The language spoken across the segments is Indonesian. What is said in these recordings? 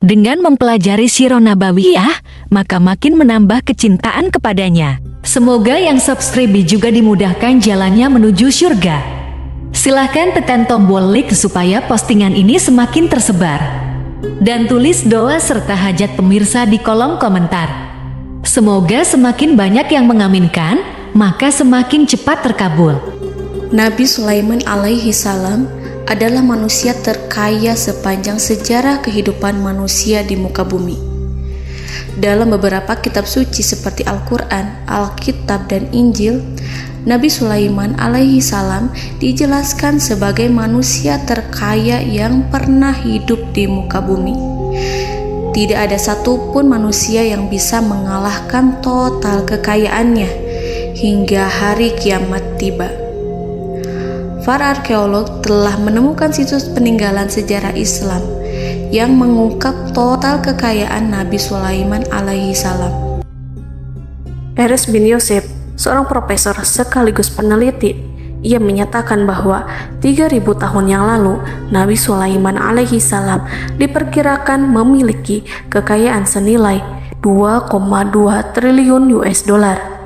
Dengan mempelajari Sirah Nabawiyah, maka makin menambah kecintaan kepadanya. Semoga yang subscribe juga dimudahkan jalannya menuju surga. Silahkan tekan tombol like supaya postingan ini semakin tersebar. Dan tulis doa serta hajat pemirsa di kolom komentar. Semoga semakin banyak yang mengaminkan, maka semakin cepat terkabul. Nabi Sulaiman alaihi salam adalah manusia terkaya sepanjang sejarah kehidupan manusia di muka bumi. Dalam beberapa kitab suci seperti Al-Quran, Alkitab, dan Injil, Nabi Sulaiman alaihi salam dijelaskan sebagai manusia terkaya yang pernah hidup di muka bumi. Tidak ada satupun manusia yang bisa mengalahkan total kekayaannya hingga hari kiamat tiba. Para arkeolog telah menemukan situs peninggalan sejarah Islam yang mengungkap total kekayaan Nabi Sulaiman alaihi salam. Erez bin Yosef, seorang profesor sekaligus peneliti, ia menyatakan bahwa 3.000 tahun yang lalu Nabi Sulaiman alaihi salam diperkirakan memiliki kekayaan senilai 2,2 triliun US dollar.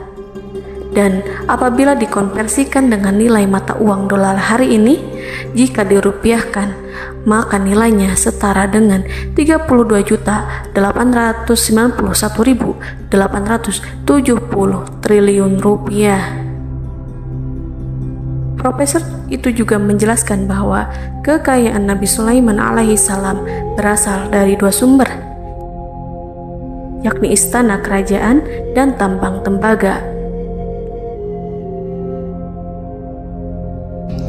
Dan apabila dikonversikan dengan nilai mata uang dolar hari ini, jika dirupiahkan, maka nilainya setara dengan 32.891.870 triliun rupiah. Profesor itu juga menjelaskan bahwa kekayaan Nabi Sulaiman alaihi salam berasal dari dua sumber, yakni istana kerajaan dan tambang tembaga.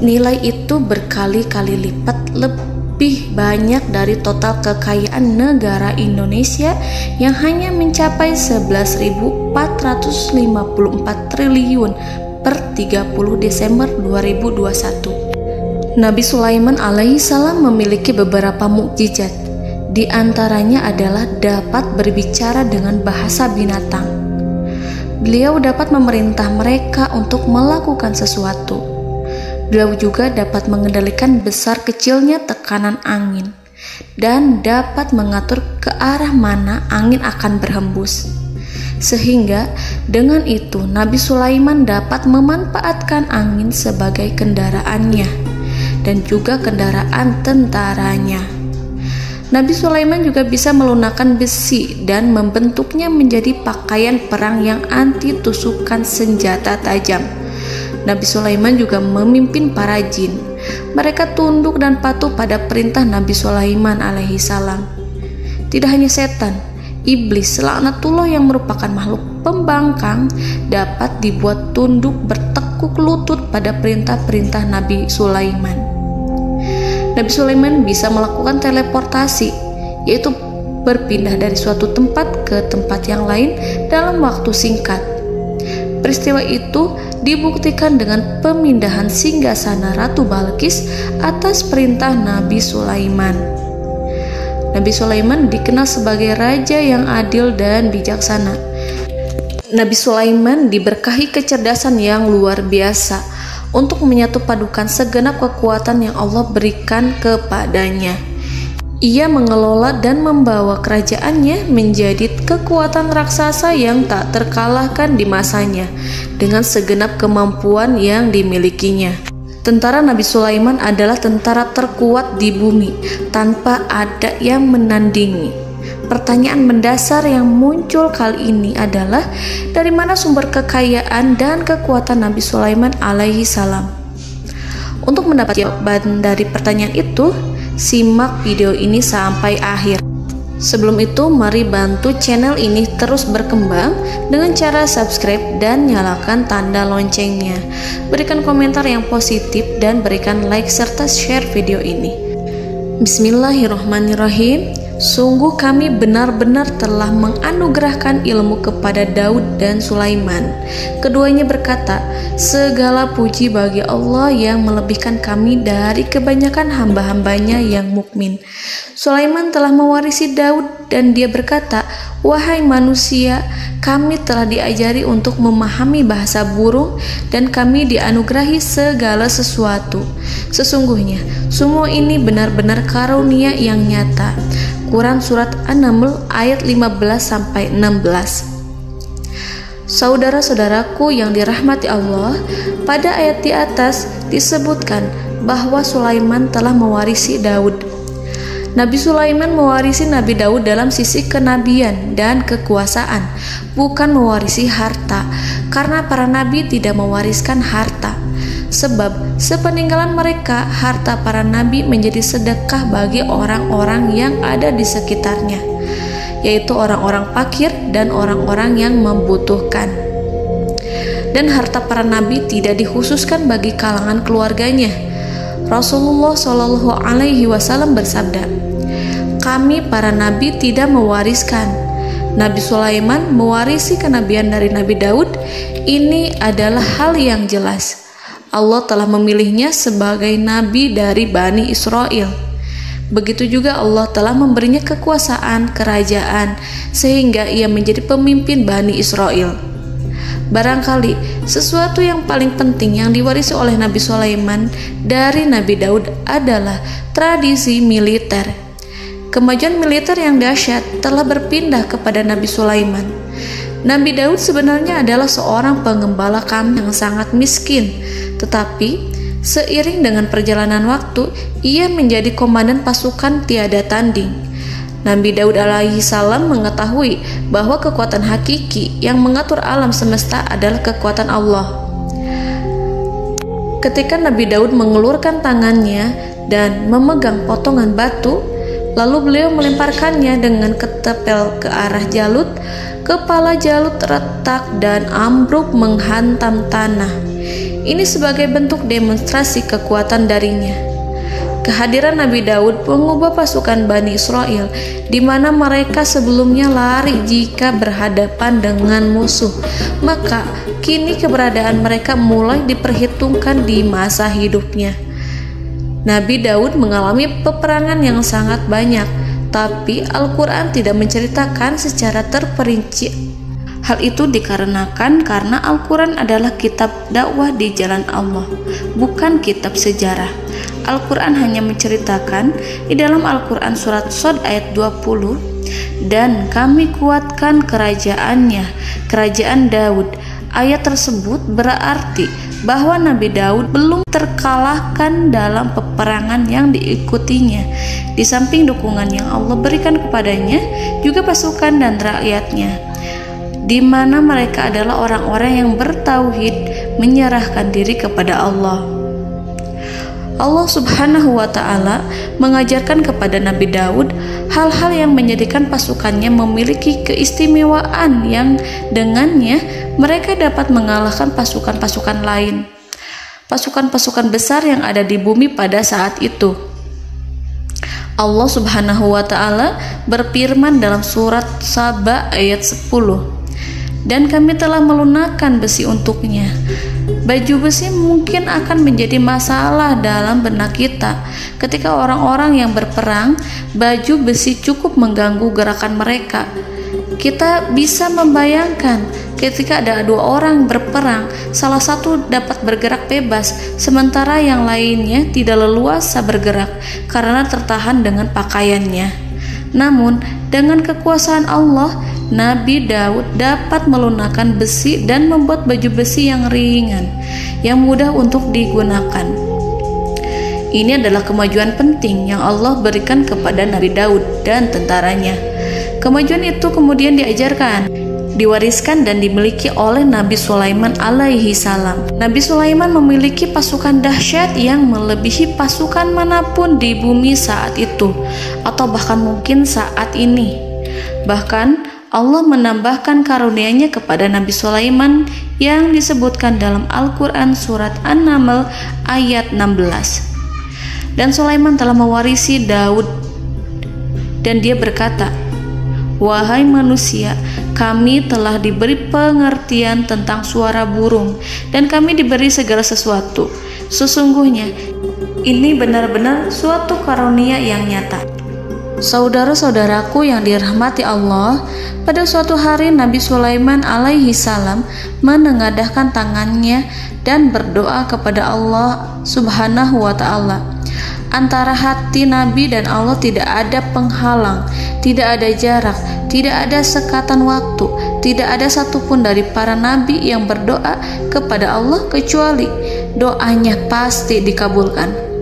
Nilai itu berkali-kali lipat lebih banyak dari total kekayaan negara Indonesia yang hanya mencapai 11.454 triliun per 30 Desember 2021. Nabi Sulaiman alaihi salam memiliki beberapa mukjizat. Di antaranya adalah dapat berbicara dengan bahasa binatang. Beliau dapat memerintah mereka untuk melakukan sesuatu. Beliau juga dapat mengendalikan besar kecilnya tekanan angin dan dapat mengatur ke arah mana angin akan berhembus. Sehingga dengan itu Nabi Sulaiman dapat memanfaatkan angin sebagai kendaraannya dan juga kendaraan tentaranya. Nabi Sulaiman juga bisa melunakkan besi dan membentuknya menjadi pakaian perang yang anti tusukan senjata tajam. Nabi Sulaiman juga memimpin para jin. Mereka tunduk dan patuh pada perintah Nabi Sulaiman alaihi salam. Tidak hanya setan, iblis laknatullah yang merupakan makhluk pembangkang dapat dibuat tunduk bertekuk lutut pada perintah-perintah Nabi Sulaiman. Nabi Sulaiman bisa melakukan teleportasi, yaitu berpindah dari suatu tempat ke tempat yang lain dalam waktu singkat. Peristiwa itu dibuktikan dengan pemindahan singgasana Ratu Balqis atas perintah Nabi Sulaiman. Nabi Sulaiman dikenal sebagai raja yang adil dan bijaksana. Nabi Sulaiman diberkahi kecerdasan yang luar biasa untuk menyatu padukan segenap kekuatan yang Allah berikan kepadanya. Ia mengelola dan membawa kerajaannya menjadi kekuatan raksasa yang tak terkalahkan di masanya dengan segenap kemampuan yang dimilikinya. Tentara Nabi Sulaiman adalah tentara terkuat di bumi tanpa ada yang menandingi. Pertanyaan mendasar yang muncul kali ini adalah dari mana sumber kekayaan dan kekuatan Nabi Sulaiman alaihi salam? Untuk mendapat jawaban dari pertanyaan itu, simak video ini sampai akhir. Sebelum itu, mari bantu channel ini terus berkembang dengan cara subscribe dan nyalakan tanda loncengnya. Berikan komentar yang positif dan berikan like serta share video ini. Bismillahirrahmanirrahim. Sungguh kami benar-benar telah menganugerahkan ilmu kepada Daud dan Sulaiman. Keduanya berkata, segala puji bagi Allah yang melebihkan kami dari kebanyakan hamba-hambanya yang mukmin. Sulaiman telah mewarisi Daud dan dia berkata, wahai manusia, kami telah diajari untuk memahami bahasa burung dan kami dianugerahi segala sesuatu. Sesungguhnya semua ini benar-benar karunia yang nyata. Quran Surat An-Naml ayat 15-16. Saudara-saudaraku yang dirahmati Allah, pada ayat di atas disebutkan bahwa Sulaiman telah mewarisi Daud. Nabi Sulaiman mewarisi Nabi Daud dalam sisi kenabian dan kekuasaan, bukan mewarisi harta, karena para nabi tidak mewariskan harta. Sebab sepeninggalan mereka, harta para nabi menjadi sedekah bagi orang-orang yang ada di sekitarnya, yaitu orang-orang fakir dan orang-orang yang membutuhkan. Dan harta para nabi tidak dikhususkan bagi kalangan keluarganya. Rasulullah Shallallahu Alaihi Wasallam bersabda, "Kami para nabi tidak mewariskan." Nabi Sulaiman mewarisi kenabian dari Nabi Daud. Ini adalah hal yang jelas. Allah telah memilihnya sebagai nabi dari Bani Israel. Begitu juga Allah telah memberinya kekuasaan kerajaan sehingga ia menjadi pemimpin Bani Israel. Barangkali sesuatu yang paling penting yang diwarisi oleh Nabi Sulaiman dari Nabi Daud adalah tradisi militer. Kemajuan militer yang dahsyat telah berpindah kepada Nabi Sulaiman. Nabi Daud sebenarnya adalah seorang pengembala kambing yang sangat miskin, tetapi seiring dengan perjalanan waktu, ia menjadi komandan pasukan tiada tanding. Nabi Daud alaihi salam mengetahui bahwa kekuatan hakiki yang mengatur alam semesta adalah kekuatan Allah. Ketika Nabi Daud mengelurkan tangannya dan memegang potongan batu, lalu beliau melemparkannya dengan ketepel ke arah Jalut, kepala Jalut retak dan ambruk menghantam tanah. Ini sebagai bentuk demonstrasi kekuatan darinya. Kehadiran Nabi Daud mengubah pasukan Bani Israel, di mana mereka sebelumnya lari jika berhadapan dengan musuh. Maka kini keberadaan mereka mulai diperhitungkan di masa hidupnya. Nabi Daud mengalami peperangan yang sangat banyak, tapi Al-Quran tidak menceritakan secara terperinci. Hal itu dikarenakan karena Al-Quran adalah kitab dakwah di jalan Allah, bukan kitab sejarah. Al-Quran hanya menceritakan di dalam Al-Quran surat Shad ayat 20, "Dan kami kuatkan kerajaannya, kerajaan Daud." Ayat tersebut berarti bahwa Nabi Daud belum terkalahkan dalam peperangan yang diikutinya. Di samping dukungan yang Allah berikan kepadanya, juga pasukan dan rakyatnya, di mana mereka adalah orang-orang yang bertauhid, menyerahkan diri kepada Allah. Allah Subhanahu wa Ta'ala mengajarkan kepada Nabi Daud hal-hal yang menjadikan pasukannya memiliki keistimewaan yang dengannya mereka dapat mengalahkan pasukan-pasukan lain, pasukan-pasukan besar yang ada di bumi pada saat itu. Allah Subhanahu wa Ta'ala berfirman dalam surat Saba ayat 10, "Dan kami telah melunakkan besi untuknya." Baju besi mungkin akan menjadi masalah dalam benak kita. Ketika orang-orang yang berperang, baju besi cukup mengganggu gerakan mereka. Kita bisa membayangkan ketika ada dua orang berperang, salah satu dapat bergerak bebas, sementara yang lainnya tidak leluasa bergerak karena tertahan dengan pakaiannya. Namun, dengan kekuasaan Allah, Nabi Daud dapat melunakkan besi dan membuat baju besi yang ringan, yang mudah untuk digunakan. Ini adalah kemajuan penting yang Allah berikan kepada Nabi Daud dan tentaranya. Kemajuan itu kemudian diajarkan, diwariskan dan dimiliki oleh Nabi Sulaiman alaihi salam. Nabi Sulaiman memiliki pasukan dahsyat yang melebihi pasukan manapun di bumi saat itu, atau bahkan mungkin saat ini. Bahkan Allah menambahkan karunia-Nya kepada Nabi Sulaiman yang disebutkan dalam Al-Quran surat An-Naml ayat 16. Dan Sulaiman telah mewarisi Daud, dan dia berkata, "Wahai manusia, kami telah diberi pengertian tentang suara burung, dan kami diberi segala sesuatu. Sesungguhnya ini benar-benar suatu karunia yang nyata." Saudara-saudaraku yang dirahmati Allah, pada suatu hari Nabi Sulaiman alaihi salam menengadahkan tangannya dan berdoa kepada Allah Subhanahu wa ta'ala. Antara hati Nabi dan Allah tidak ada penghalang, tidak ada jarak, tidak ada sekatan waktu, tidak ada satupun dari para nabi yang berdoa kepada Allah kecuali doanya pasti dikabulkan.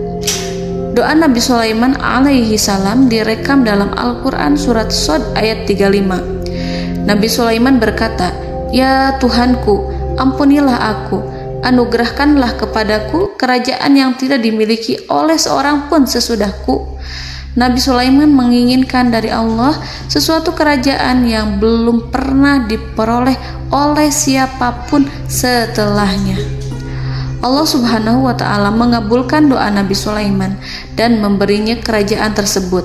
Doa Nabi Sulaiman alaihi salam direkam dalam Al-Quran surat Shad ayat 35. Nabi Sulaiman berkata, "Ya Tuhanku, ampunilah aku, anugerahkanlah kepadaku kerajaan yang tidak dimiliki oleh seorang pun sesudahku." Nabi Sulaiman menginginkan dari Allah sesuatu kerajaan yang belum pernah diperoleh oleh siapapun setelahnya. Allah Subhanahu wa ta'ala mengabulkan doa Nabi Sulaiman dan memberinya kerajaan tersebut.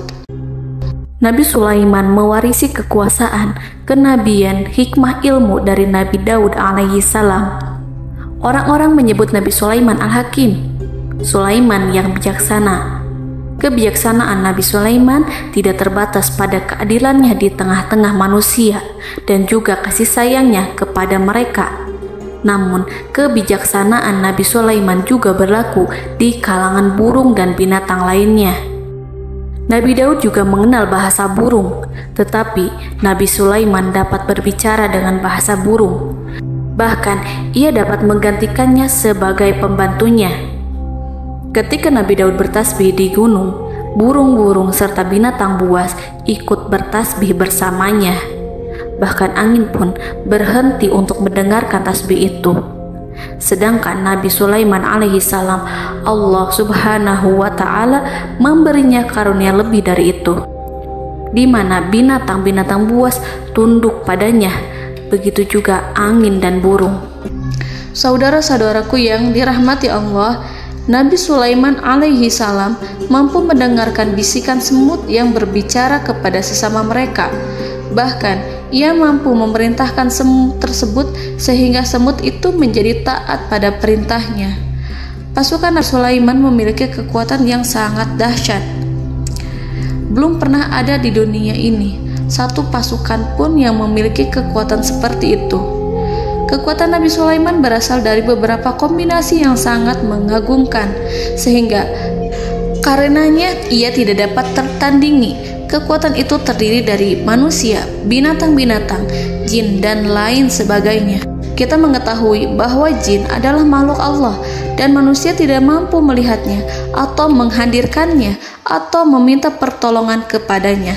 Nabi Sulaiman mewarisi kekuasaan, kenabian, hikmah ilmu dari Nabi Daud alaihi salam. Orang-orang menyebut Nabi Sulaiman Al-Hakim, Sulaiman yang bijaksana. Kebijaksanaan Nabi Sulaiman tidak terbatas pada keadilannya di tengah-tengah manusia dan juga kasih sayangnya kepada mereka. Namun, kebijaksanaan Nabi Sulaiman juga berlaku di kalangan burung dan binatang lainnya. Nabi Daud juga mengenal bahasa burung, tetapi Nabi Sulaiman dapat berbicara dengan bahasa burung. Bahkan, ia dapat menggantikannya sebagai pembantunya. Ketika Nabi Daud bertasbih di gunung, burung-burung serta binatang buas ikut bertasbih bersamanya. Bahkan angin pun berhenti untuk mendengarkan tasbih itu. Sedangkan Nabi Sulaiman alaihi salam, Allah Subhanahu wa ta'ala memberinya karunia lebih dari itu, di mana binatang-binatang buas tunduk padanya, begitu juga angin dan burung. Saudara-saudaraku yang dirahmati Allah, Nabi Sulaiman alaihi salam mampu mendengarkan bisikan semut yang berbicara kepada sesama mereka. Bahkan ia mampu memerintahkan semut tersebut sehingga semut itu menjadi taat pada perintahnya. Pasukan Nabi Sulaiman memiliki kekuatan yang sangat dahsyat. Belum pernah ada di dunia ini satu pasukan pun yang memiliki kekuatan seperti itu. Kekuatan Nabi Sulaiman berasal dari beberapa kombinasi yang sangat mengagumkan, sehingga karenanya ia tidak dapat tertandingi. Kekuatan itu terdiri dari manusia, binatang-binatang, jin, dan lain sebagainya. Kita mengetahui bahwa jin adalah makhluk Allah dan manusia tidak mampu melihatnya atau menghadirkannya atau meminta pertolongan kepadanya.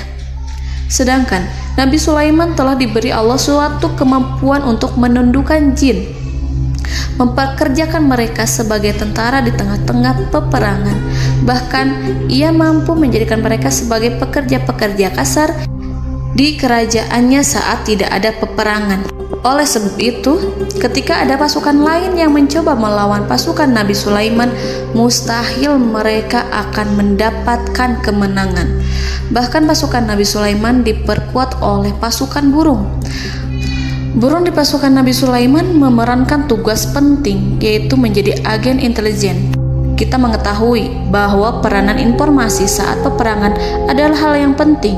Sedangkan Nabi Sulaiman telah diberi Allah suatu kemampuan untuk menundukkan jin, memperkerjakan mereka sebagai tentara di tengah-tengah peperangan. Bahkan ia mampu menjadikan mereka sebagai pekerja-pekerja kasar di kerajaannya saat tidak ada peperangan. Oleh sebab itu, ketika ada pasukan lain yang mencoba melawan pasukan Nabi Sulaiman, mustahil mereka akan mendapatkan kemenangan. Bahkan pasukan Nabi Sulaiman diperkuat oleh pasukan burung. Burung di pasukan Nabi Sulaiman memerankan tugas penting, yaitu menjadi agen intelijen. Kita mengetahui bahwa peranan informasi saat peperangan adalah hal yang penting.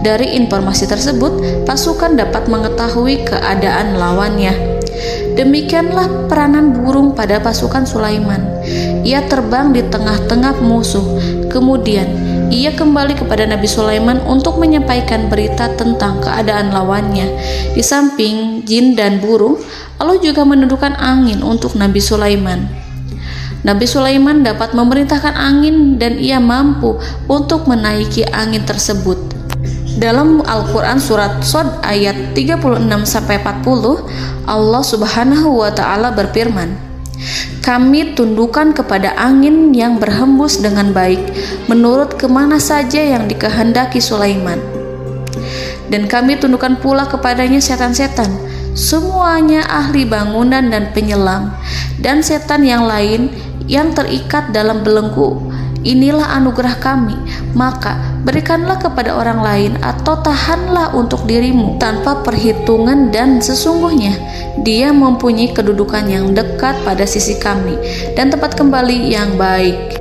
Dari informasi tersebut, pasukan dapat mengetahui keadaan lawannya. Demikianlah peranan burung pada pasukan Sulaiman. Ia terbang di tengah-tengah musuh. Kemudian, ia kembali kepada Nabi Sulaiman untuk menyampaikan berita tentang keadaan lawannya. Di samping jin dan burung, Allah juga menundukkan angin untuk Nabi Sulaiman. Nabi Sulaiman dapat memerintahkan angin dan ia mampu untuk menaiki angin tersebut. Dalam Al-Quran surat Shad ayat 36-40, Allah Subhanahu wa ta'ala berfirman, "Kami tundukkan kepada angin yang berhembus dengan baik menurut kemana saja yang dikehendaki Sulaiman. Dan kami tundukkan pula kepadanya setan-setan, semuanya ahli bangunan dan penyelam, dan setan yang lain yang terikat dalam belenggu. Inilah anugerah kami, maka berikanlah kepada orang lain atau tahanlah untuk dirimu tanpa perhitungan, dan sesungguhnya dia mempunyai kedudukan yang dekat pada sisi kami dan tempat kembali yang baik."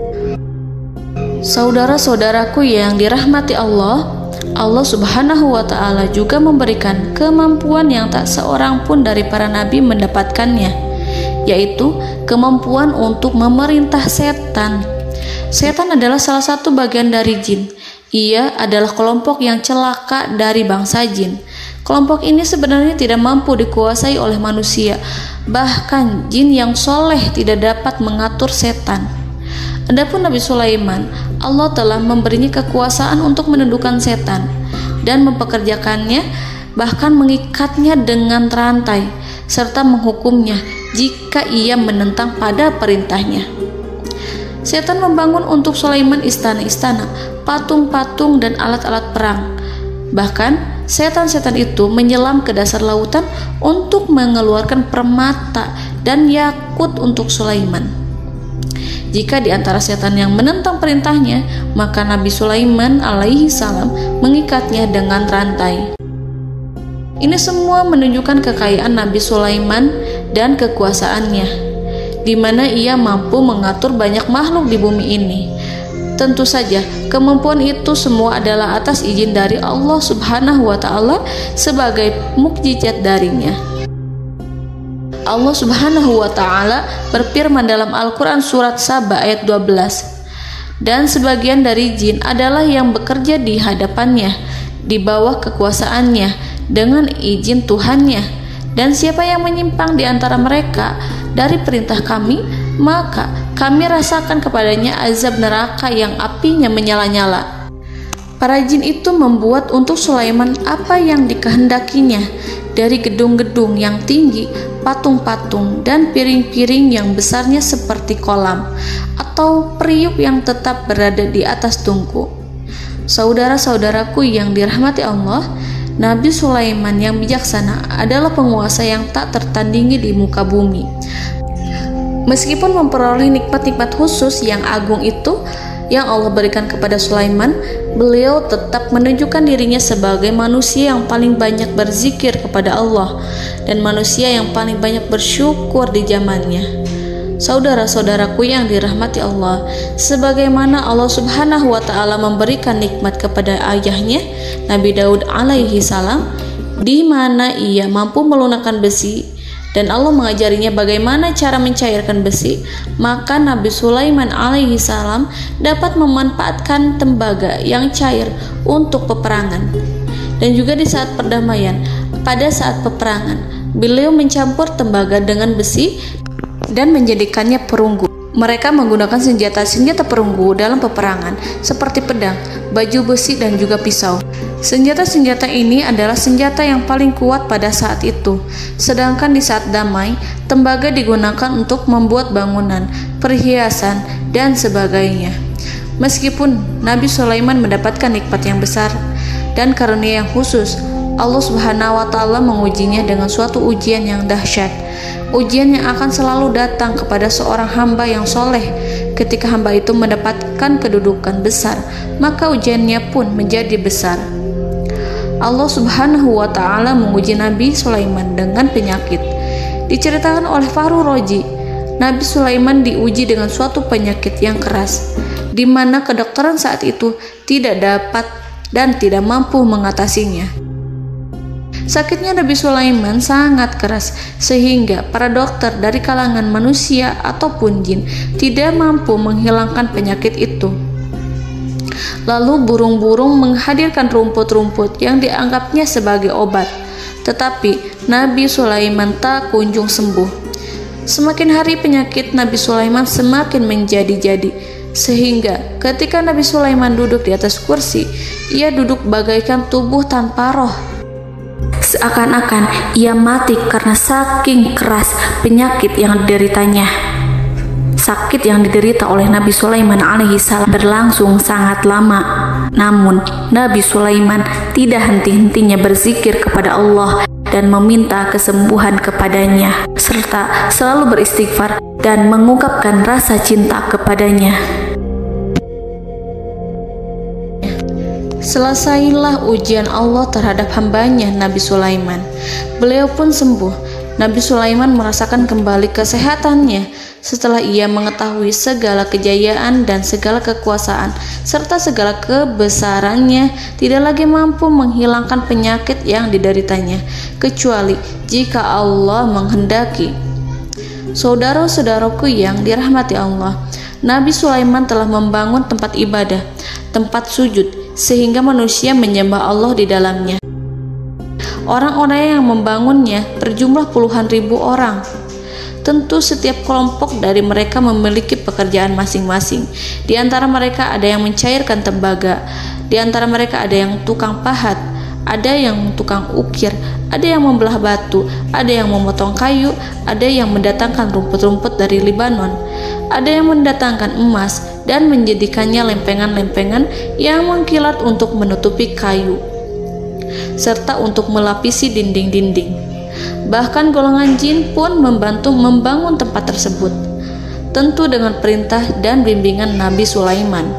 Saudara-saudaraku yang dirahmati Allah, Allah Subhanahu wa Ta'ala juga memberikan kemampuan yang tak seorang pun dari para nabi mendapatkannya, yaitu kemampuan untuk memerintah setan. Setan adalah salah satu bagian dari jin. Ia adalah kelompok yang celaka dari bangsa jin. Kelompok ini sebenarnya tidak mampu dikuasai oleh manusia. Bahkan jin yang soleh tidak dapat mengatur setan. Adapun Nabi Sulaiman, Allah telah memberinya kekuasaan untuk menundukkan setan dan mempekerjakannya, bahkan mengikatnya dengan rantai serta menghukumnya jika ia menentang pada perintahnya. Setan membangun untuk Sulaiman istana-istana, patung-patung dan alat-alat perang. Bahkan setan-setan itu menyelam ke dasar lautan untuk mengeluarkan permata dan yakut untuk Sulaiman. Jika di antara setan yang menentang perintahnya, maka Nabi Sulaiman alaihi salam mengikatnya dengan rantai. Ini semua menunjukkan kekayaan Nabi Sulaiman dan kekuasaannya, di mana ia mampu mengatur banyak makhluk di bumi ini. Tentu saja, kemampuan itu semua adalah atas izin dari Allah Subhanahu wa Ta'ala sebagai mukjizat darinya. Allah Subhanahu wa Ta'ala berfirman dalam Al-Quran surat Saba ayat 12, dan sebagian dari jin adalah yang bekerja di hadapannya di bawah kekuasaannya dengan izin Tuhannya, dan siapa yang menyimpang di antara mereka dari perintah kami, maka kami rasakan kepadanya azab neraka yang apinya menyala-nyala. Para jin itu membuat untuk Sulaiman apa yang dikehendakinya, dari gedung-gedung yang tinggi, patung-patung, dan piring-piring yang besarnya seperti kolam, atau periuk yang tetap berada di atas tungku. Saudara-saudaraku yang dirahmati Allah, Nabi Sulaiman yang bijaksana adalah penguasa yang tak tertandingi di muka bumi. Meskipun memperoleh nikmat-nikmat khusus yang agung itu yang Allah berikan kepada Sulaiman, beliau tetap menunjukkan dirinya sebagai manusia yang paling banyak berzikir kepada Allah dan manusia yang paling banyak bersyukur di zamannya. Saudara-saudaraku yang dirahmati Allah, sebagaimana Allah Subhanahu wa Ta'ala memberikan nikmat kepada ayahnya Nabi Daud alaihi salam, di mana ia mampu melunakkan besi dan Allah mengajarinya bagaimana cara mencairkan besi, maka Nabi Sulaiman alaihi salam dapat memanfaatkan tembaga yang cair untuk peperangan. Dan juga di saat perdamaian, pada saat peperangan, beliau mencampur tembaga dengan besi dan menjadikannya perunggu. Mereka menggunakan senjata-senjata perunggu dalam peperangan seperti pedang, baju besi, dan juga pisau. Senjata-senjata ini adalah senjata yang paling kuat pada saat itu. Sedangkan di saat damai, tembaga digunakan untuk membuat bangunan, perhiasan, dan sebagainya. Meskipun Nabi Sulaiman mendapatkan nikmat yang besar dan karunia yang khusus, Allah Subhanahu wa Ta'ala mengujinya dengan suatu ujian yang dahsyat. Ujian yang akan selalu datang kepada seorang hamba yang soleh. Ketika hamba itu mendapatkan kedudukan besar, maka ujiannya pun menjadi besar. Allah Subhanahu wa Ta'ala menguji Nabi Sulaiman dengan penyakit. Diceritakan oleh Fahru Roji, Nabi Sulaiman diuji dengan suatu penyakit yang keras, di mana kedokteran saat itu tidak dapat dan tidak mampu mengatasinya. Sakitnya Nabi Sulaiman sangat keras sehingga para dokter dari kalangan manusia ataupun jin tidak mampu menghilangkan penyakit itu. Lalu burung-burung menghadirkan rumput-rumput yang dianggapnya sebagai obat, tetapi Nabi Sulaiman tak kunjung sembuh. Semakin hari penyakit Nabi Sulaiman semakin menjadi-jadi, sehingga ketika Nabi Sulaiman duduk di atas kursi, ia duduk bagaikan tubuh tanpa roh. Seakan-akan ia mati karena saking keras penyakit yang dideritanya. Sakit yang diderita oleh Nabi Sulaiman alaihi salam berlangsung sangat lama. Namun Nabi Sulaiman tidak henti-hentinya berzikir kepada Allah dan meminta kesembuhan kepadanya, serta selalu beristighfar dan mengungkapkan rasa cinta kepadanya. Selesailah ujian Allah terhadap hambanya Nabi Sulaiman. Beliau pun sembuh. Nabi Sulaiman merasakan kembali kesehatannya setelah ia mengetahui segala kejayaan dan segala kekuasaan serta segala kebesarannya tidak lagi mampu menghilangkan penyakit yang dideritanya kecuali jika Allah menghendaki. Saudara-saudaraku yang dirahmati Allah, Nabi Sulaiman telah membangun tempat ibadah, tempat sujud, sehingga manusia menyembah Allah di dalamnya. Orang-orang yang membangunnya berjumlah puluhan ribu orang. Tentu setiap kelompok dari mereka memiliki pekerjaan masing-masing. Di antara mereka ada yang mencairkan tembaga, di antara mereka ada yang tukang pahat, ada yang tukang ukir, ada yang membelah batu, ada yang memotong kayu, ada yang mendatangkan rumput-rumput dari Libanon, ada yang mendatangkan emas dan menjadikannya lempengan-lempengan yang mengkilat untuk menutupi kayu, serta untuk melapisi dinding-dinding. Bahkan golongan jin pun membantu membangun tempat tersebut, tentu dengan perintah dan bimbingan Nabi Sulaiman.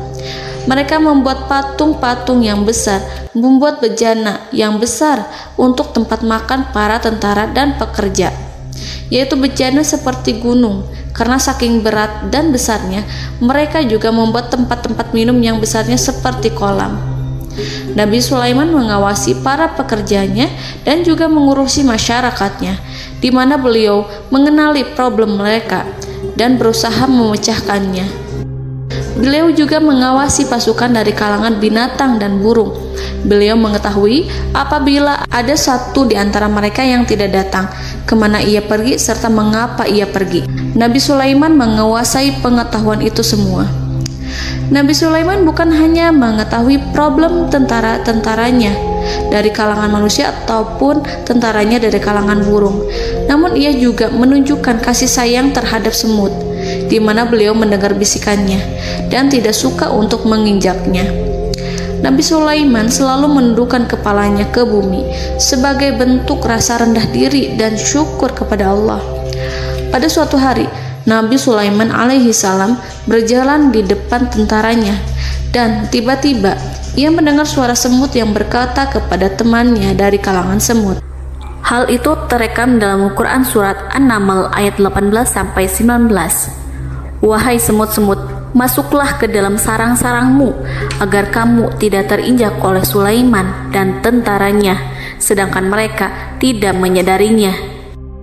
Mereka membuat patung-patung yang besar, membuat bejana yang besar untuk tempat makan para tentara dan pekerja, yaitu bejana seperti gunung. Karena saking berat dan besarnya, mereka juga membuat tempat-tempat minum yang besarnya seperti kolam. Nabi Sulaiman mengawasi para pekerjanya dan juga mengurusi masyarakatnya, di mana beliau mengenali problem mereka dan berusaha memecahkannya. Beliau juga mengawasi pasukan dari kalangan binatang dan burung. Beliau mengetahui apabila ada satu di antara mereka yang tidak datang, kemana ia pergi serta mengapa ia pergi. Nabi Sulaiman menguasai pengetahuan itu semua. Nabi Sulaiman bukan hanya mengetahui problem tentara-tentaranya dari kalangan manusia ataupun tentaranya dari kalangan burung, namun ia juga menunjukkan kasih sayang terhadap semut, di mana beliau mendengar bisikannya dan tidak suka untuk menginjaknya. Nabi Sulaiman selalu menundukkan kepalanya ke bumi sebagai bentuk rasa rendah diri dan syukur kepada Allah. Pada suatu hari, Nabi Sulaiman alaihi salam berjalan di depan tentaranya dan tiba-tiba ia mendengar suara semut yang berkata kepada temannya dari kalangan semut. Hal itu terekam dalam Al-Quran surat An-Naml ayat 18-19. Wahai semut-semut, masuklah ke dalam sarang-sarangmu agar kamu tidak terinjak oleh Sulaiman dan tentaranya, sedangkan mereka tidak menyadarinya.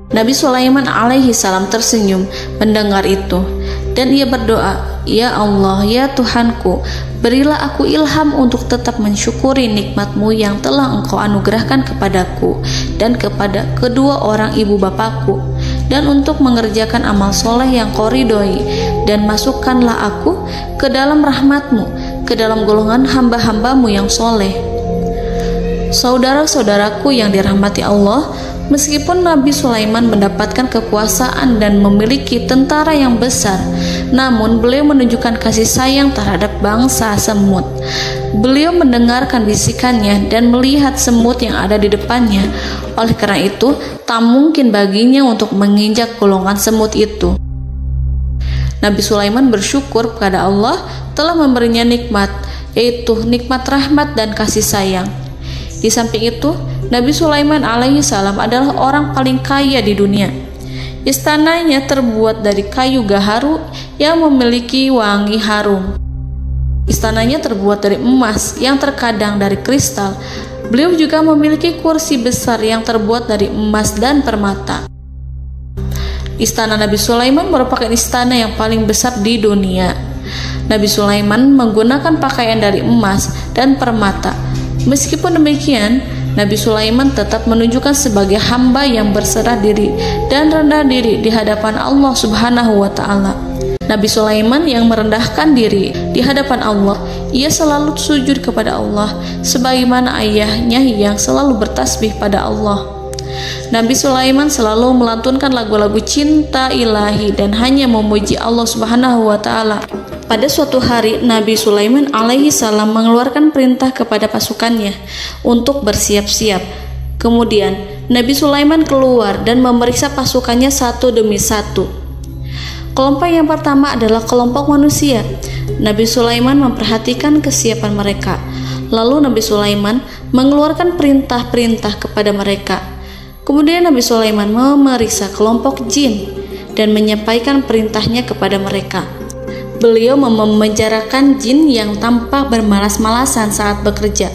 Nabi Sulaiman alaihi salam tersenyum mendengar itu dan ia berdoa, "Ya Allah, ya Tuhanku, berilah aku ilham untuk tetap mensyukuri nikmat-Mu yang telah Engkau anugerahkan kepadaku dan kepada kedua orang ibu bapakku, dan untuk mengerjakan amal soleh yang Kau ridhoi, dan masukkanlah aku ke dalam rahmat-Mu, ke dalam golongan hamba-hamba-Mu yang soleh." Saudara-saudaraku yang dirahmati Allah, meskipun Nabi Sulaiman mendapatkan kekuasaan dan memiliki tentara yang besar, namun beliau menunjukkan kasih sayang terhadap bangsa semut. Beliau mendengarkan bisikannya dan melihat semut yang ada di depannya. Oleh karena itu, tak mungkin baginya untuk menginjak golongan semut itu. Nabi Sulaiman bersyukur kepada Allah telah memberinya nikmat, yaitu nikmat rahmat dan kasih sayang. Di samping itu, Nabi Sulaiman alaihi salam adalah orang paling kaya di dunia. Istananya terbuat dari kayu gaharu yang memiliki wangi harum. Istananya terbuat dari emas yang terkadang dari kristal. Beliau juga memiliki kursi besar yang terbuat dari emas dan permata. Istana Nabi Sulaiman merupakan istana yang paling besar di dunia. Nabi Sulaiman menggunakan pakaian dari emas dan permata. Meskipun demikian, Nabi Sulaiman tetap menunjukkan sebagai hamba yang berserah diri dan rendah diri di hadapan Allah Subhanahu wa Ta'ala. Nabi Sulaiman yang merendahkan diri di hadapan Allah, ia selalu sujud kepada Allah, sebagaimana ayahnya yang selalu bertasbih pada Allah. Nabi Sulaiman selalu melantunkan lagu-lagu cinta ilahi dan hanya memuji Allah Subhanahu wa Ta'ala. Pada suatu hari, Nabi Sulaiman alaihi salam mengeluarkan perintah kepada pasukannya untuk bersiap-siap. Kemudian, Nabi Sulaiman keluar dan memeriksa pasukannya satu demi satu. Kelompok yang pertama adalah kelompok manusia. Nabi Sulaiman memperhatikan kesiapan mereka. Lalu Nabi Sulaiman mengeluarkan perintah-perintah kepada mereka. Kemudian Nabi Sulaiman memeriksa kelompok jin dan menyampaikan perintahnya kepada mereka. Beliau memenjarakan jin yang tampak bermalas-malasan saat bekerja.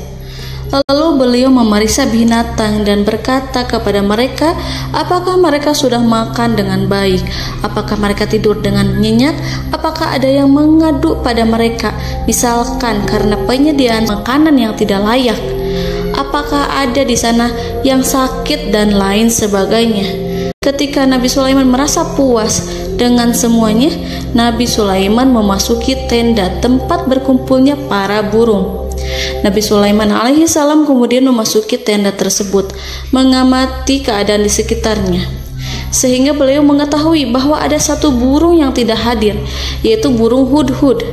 Lalu beliau memeriksa binatang dan berkata kepada mereka, apakah mereka sudah makan dengan baik? Apakah mereka tidur dengan nyenyak? Apakah ada yang mengadu pada mereka, misalkan karena penyediaan makanan yang tidak layak? Apakah ada di sana yang sakit dan lain sebagainya? Ketika Nabi Sulaiman merasa puas dengan semuanya, Nabi Sulaiman memasuki tenda tempat berkumpulnya para burung. Nabi Sulaiman alaihissalam kemudian memasuki tenda tersebut, mengamati keadaan di sekitarnya, sehingga beliau mengetahui bahwa ada satu burung yang tidak hadir, yaitu burung hudhud.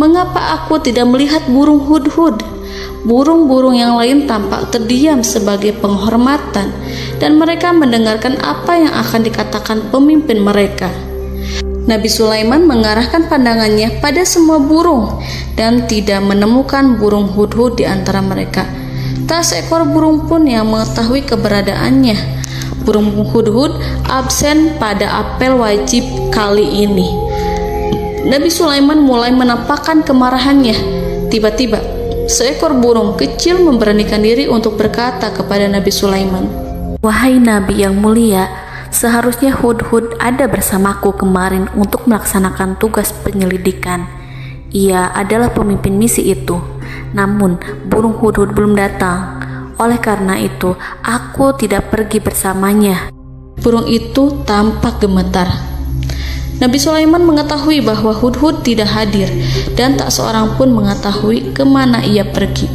Mengapa aku tidak melihat burung hudhud? Burung-burung yang lain tampak terdiam sebagai penghormatan, dan mereka mendengarkan apa yang akan dikatakan pemimpin mereka. Nabi Sulaiman mengarahkan pandangannya pada semua burung dan tidak menemukan burung hudhud di antara mereka. Tak seekor burung pun yang mengetahui keberadaannya. Burung hudhud absen pada apel wajib kali ini. Nabi Sulaiman mulai menampakkan kemarahannya. Tiba-tiba, seekor burung kecil memberanikan diri untuk berkata kepada Nabi Sulaiman, "Wahai Nabi yang mulia, seharusnya hudhud ada bersamaku kemarin untuk melaksanakan tugas penyelidikan. Ia adalah pemimpin misi itu. Namun, burung hudhud belum datang. Oleh karena itu, aku tidak pergi bersamanya." Burung itu tampak gemetar. Nabi Sulaiman mengetahui bahwa hudhud tidak hadir dan tak seorang pun mengetahui kemana ia pergi.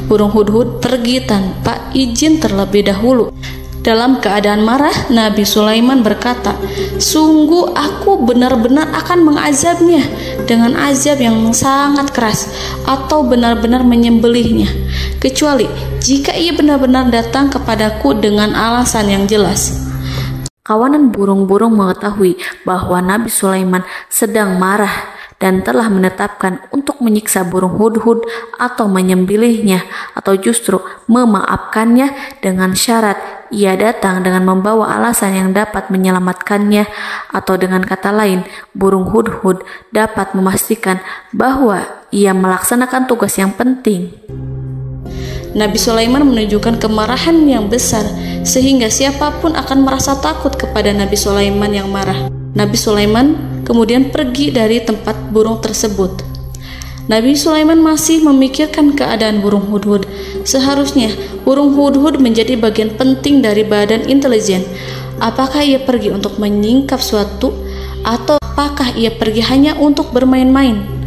Burung hudhud pergi tanpa izin terlebih dahulu. Dalam keadaan marah, Nabi Sulaiman berkata, "Sungguh aku benar-benar akan mengazabnya dengan azab yang sangat keras atau benar-benar menyembelihnya, kecuali jika ia benar-benar datang kepadaku dengan alasan yang jelas." Kawanan burung-burung mengetahui bahwa Nabi Sulaiman sedang marah dan telah menetapkan untuk menyiksa burung hudhud atau menyembelihnya atau justru memaafkannya dengan syarat ia datang dengan membawa alasan yang dapat menyelamatkannya, atau dengan kata lain, burung hudhud dapat memastikan bahwa ia melaksanakan tugas yang penting. Nabi Sulaiman menunjukkan kemarahan yang besar sehingga siapapun akan merasa takut kepada Nabi Sulaiman yang marah. Nabi Sulaiman kemudian pergi dari tempat burung tersebut. Nabi Sulaiman masih memikirkan keadaan burung hudhud. Seharusnya burung hudhud menjadi bagian penting dari badan intelijen. Apakah ia pergi untuk menyingkap suatu, atau apakah ia pergi hanya untuk bermain-main?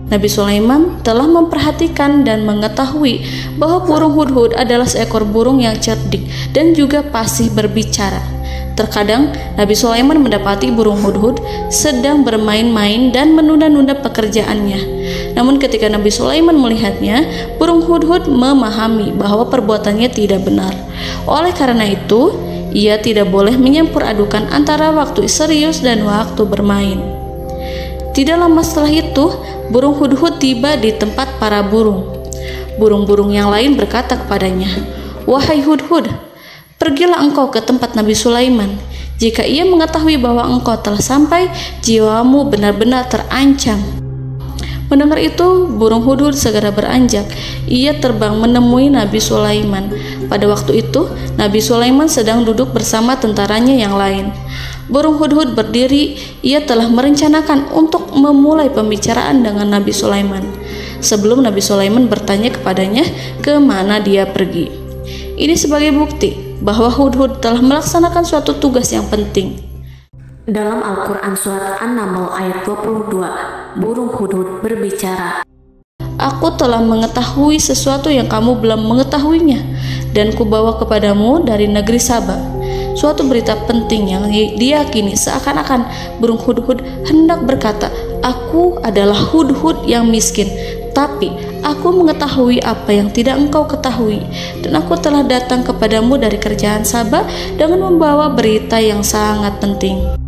Nabi Sulaiman telah memperhatikan dan mengetahui bahwa burung hudhud adalah seekor burung yang cerdik dan juga fasih berbicara. Terkadang Nabi Sulaiman mendapati burung hudhud sedang bermain-main dan menunda-nunda pekerjaannya. Namun ketika Nabi Sulaiman melihatnya, burung hudhud memahami bahwa perbuatannya tidak benar. Oleh karena itu, ia tidak boleh menyampur adukan antara waktu serius dan waktu bermain. Tidak lama setelah itu, burung hudhud tiba di tempat para burung. Burung-burung yang lain berkata kepadanya, "Wahai hudhud, pergilah engkau ke tempat Nabi Sulaiman. Jika ia mengetahui bahwa engkau telah sampai, jiwamu benar-benar terancam." Mendengar itu, burung hudhud segera beranjak. Ia terbang menemui Nabi Sulaiman. Pada waktu itu, Nabi Sulaiman sedang duduk bersama tentaranya yang lain. Burung hudhud berdiri. Ia telah merencanakan untuk memulai pembicaraan dengan Nabi Sulaiman sebelum Nabi Sulaiman bertanya kepadanya kemana dia pergi. Ini sebagai bukti bahwa hudhud telah melaksanakan suatu tugas yang penting. Dalam Al-Quran Surat An-Naml ayat 22, burung hudhud berbicara, "Aku telah mengetahui sesuatu yang kamu belum mengetahuinya, dan kubawa kepadamu dari negeri Saba suatu berita penting yang diyakini seakan-akan burung hudhud hendak berkata, 'Aku adalah hudhud yang miskin, tapi aku mengetahui apa yang tidak engkau ketahui, dan aku telah datang kepadamu dari kerajaan Saba dengan membawa berita yang sangat penting.'"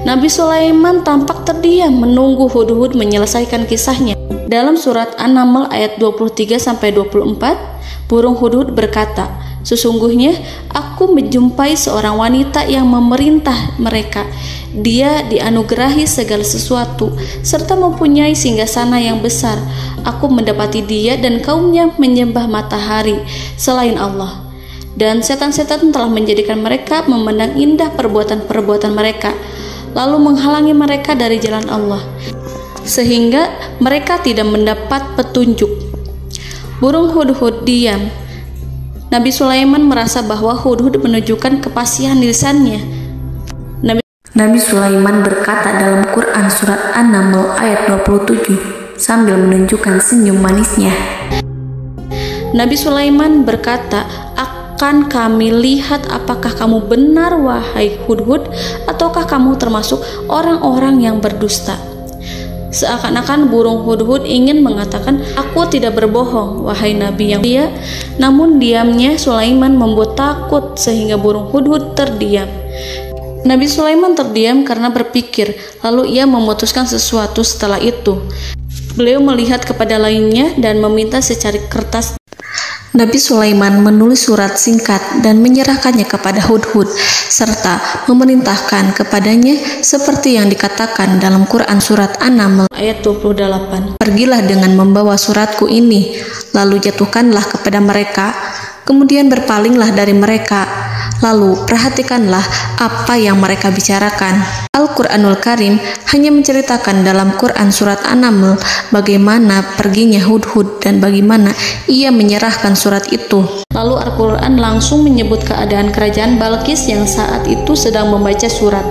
Nabi Sulaiman tampak terdiam menunggu hudhud menyelesaikan kisahnya. Dalam surat An-Naml ayat 23-24, burung hudhud berkata, "Sesungguhnya aku menjumpai seorang wanita yang memerintah mereka. Dia dianugerahi segala sesuatu serta mempunyai singgasana yang besar. Aku mendapati dia dan kaumnya menyembah matahari selain Allah. Dan setan-setan telah menjadikan mereka memandang indah perbuatan-perbuatan mereka, lalu menghalangi mereka dari jalan Allah, sehingga mereka tidak mendapat petunjuk." Burung hudhud diam. Nabi Sulaiman merasa bahwa hudhud menunjukkan kefasihan lisannya. Nabi Sulaiman berkata dalam Quran surat An-Naml ayat 27 sambil menunjukkan senyum manisnya. Nabi Sulaiman berkata, "Akan kami lihat apakah kamu benar wahai hudhud, ataukah kamu termasuk orang-orang yang berdusta." Seakan-akan burung hudhud ingin mengatakan, "Aku tidak berbohong, wahai Nabi yang mulia." Namun diamnya Sulaiman membuat takut sehingga burung hudhud terdiam. Nabi Sulaiman terdiam karena berpikir, lalu ia memutuskan sesuatu setelah itu. Beliau melihat kepada lainnya dan meminta secari kertas. Nabi Sulaiman menulis surat singkat dan menyerahkannya kepada hudhud serta memerintahkan kepadanya seperti yang dikatakan dalam Quran surat An-Naml ayat 28. "Pergilah dengan membawa suratku ini, lalu jatuhkanlah kepada mereka, kemudian berpalinglah dari mereka, lalu perhatikanlah apa yang mereka bicarakan." Al-Quranul Karim hanya menceritakan dalam Quran surat An-Naml bagaimana perginya hudhud dan bagaimana ia menyerahkan surat itu. Lalu Al-Quran langsung menyebut keadaan kerajaan Balqis yang saat itu sedang membaca surat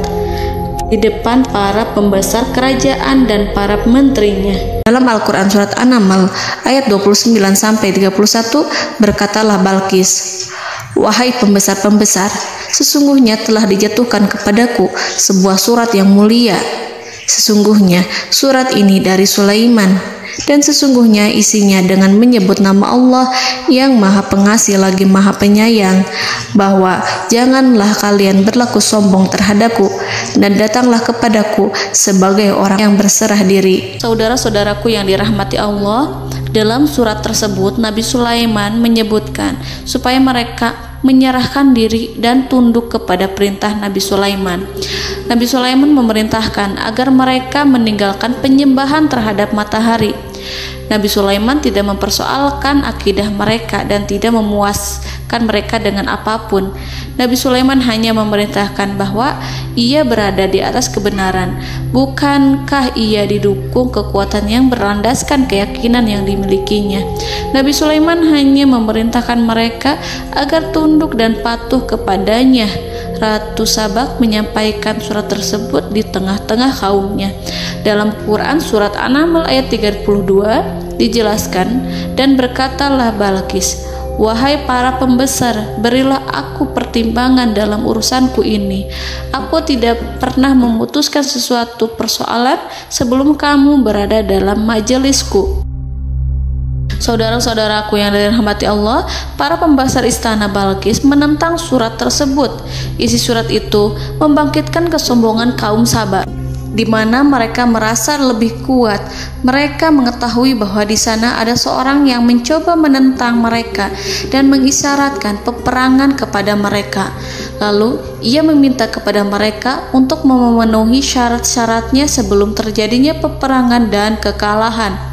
di depan para pembesar kerajaan dan para menterinya. Dalam Al-Quran surat An-Naml ayat 29-31 berkatalah Balqis, "Wahai pembesar-pembesar, sesungguhnya telah dijatuhkan kepadaku sebuah surat yang mulia. Sesungguhnya surat ini dari Sulaiman, dan sesungguhnya isinya dengan menyebut nama Allah yang Maha Pengasih lagi Maha Penyayang, bahwa janganlah kalian berlaku sombong terhadapku, dan datanglah kepadaku sebagai orang yang berserah diri." Saudara-saudaraku yang dirahmati Allah, dalam surat tersebut Nabi Sulaiman menyebutkan supaya mereka menyerahkan diri dan tunduk kepada perintah Nabi Sulaiman. Nabi Sulaiman memerintahkan agar mereka meninggalkan penyembahan terhadap matahari. Nabi Sulaiman tidak mempersoalkan akidah mereka dan tidak memuaskan mereka dengan apapun. Nabi Sulaiman hanya memerintahkan bahwa ia berada di atas kebenaran. Bukankah ia didukung kekuatan yang berlandaskan keyakinan yang dimilikinya? Nabi Sulaiman hanya memerintahkan mereka agar tunduk dan patuh kepadanya. Ratu Sabak menyampaikan surat tersebut di tengah-tengah kaumnya. Dalam Quran surat An-Naml ayat 32 dijelaskan, "Dan berkatalah Balqis, wahai para pembesar, berilah aku pertimbangan dalam urusanku ini. Aku tidak pernah memutuskan sesuatu persoalan sebelum kamu berada dalam majelisku." Saudara-saudaraku yang dirahmati Allah, para pembesar istana Balqis menentang surat tersebut. Isi surat itu membangkitkan kesombongan kaum Sabak, di mana mereka merasa lebih kuat. Mereka mengetahui bahwa di sana ada seorang yang mencoba menentang mereka dan mengisyaratkan peperangan kepada mereka. Lalu ia meminta kepada mereka untuk memenuhi syarat-syaratnya sebelum terjadinya peperangan dan kekalahan.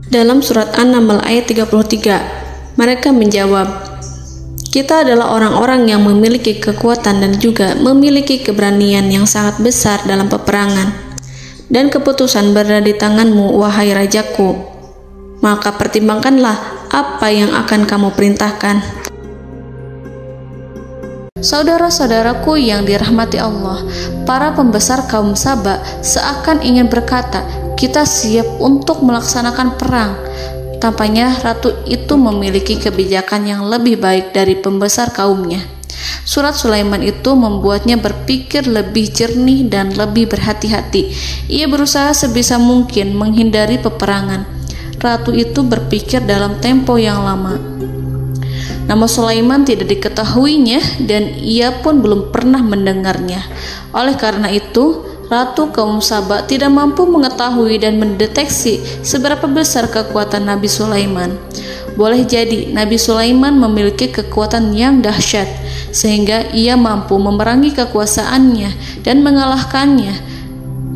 Dalam surat An-Naml ayat 33, mereka menjawab, "Kita adalah orang-orang yang memiliki kekuatan dan juga memiliki keberanian yang sangat besar dalam peperangan. Dan keputusan berada di tanganmu, wahai rajaku. Maka pertimbangkanlah apa yang akan kamu perintahkan." Saudara-saudaraku yang dirahmati Allah, para pembesar kaum Sabak seakan ingin berkata, "Kita siap untuk melaksanakan perang." Tampaknya ratu itu memiliki kebijakan yang lebih baik dari pembesar kaumnya. Surat Sulaiman itu membuatnya berpikir lebih jernih dan lebih berhati-hati. Ia berusaha sebisa mungkin menghindari peperangan. Ratu itu berpikir dalam tempo yang lama. Nama Sulaiman tidak diketahuinya dan ia pun belum pernah mendengarnya. Oleh karena itu, Ratu kaum Saba tidak mampu mengetahui dan mendeteksi seberapa besar kekuatan Nabi Sulaiman. Boleh jadi Nabi Sulaiman memiliki kekuatan yang dahsyat, sehingga ia mampu memerangi kekuasaannya dan mengalahkannya.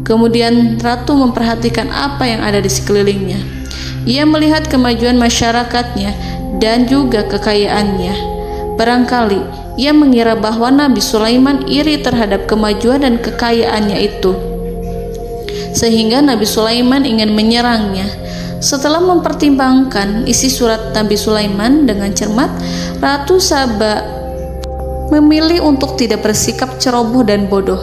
Kemudian Ratu memperhatikan apa yang ada di sekelilingnya. Ia melihat kemajuan masyarakatnya dan juga kekayaannya. Barangkali ia mengira bahwa Nabi Sulaiman iri terhadap kemajuan dan kekayaannya itu, sehingga Nabi Sulaiman ingin menyerangnya. Setelah mempertimbangkan isi surat Nabi Sulaiman dengan cermat, Ratu Saba memilih untuk tidak bersikap ceroboh dan bodoh.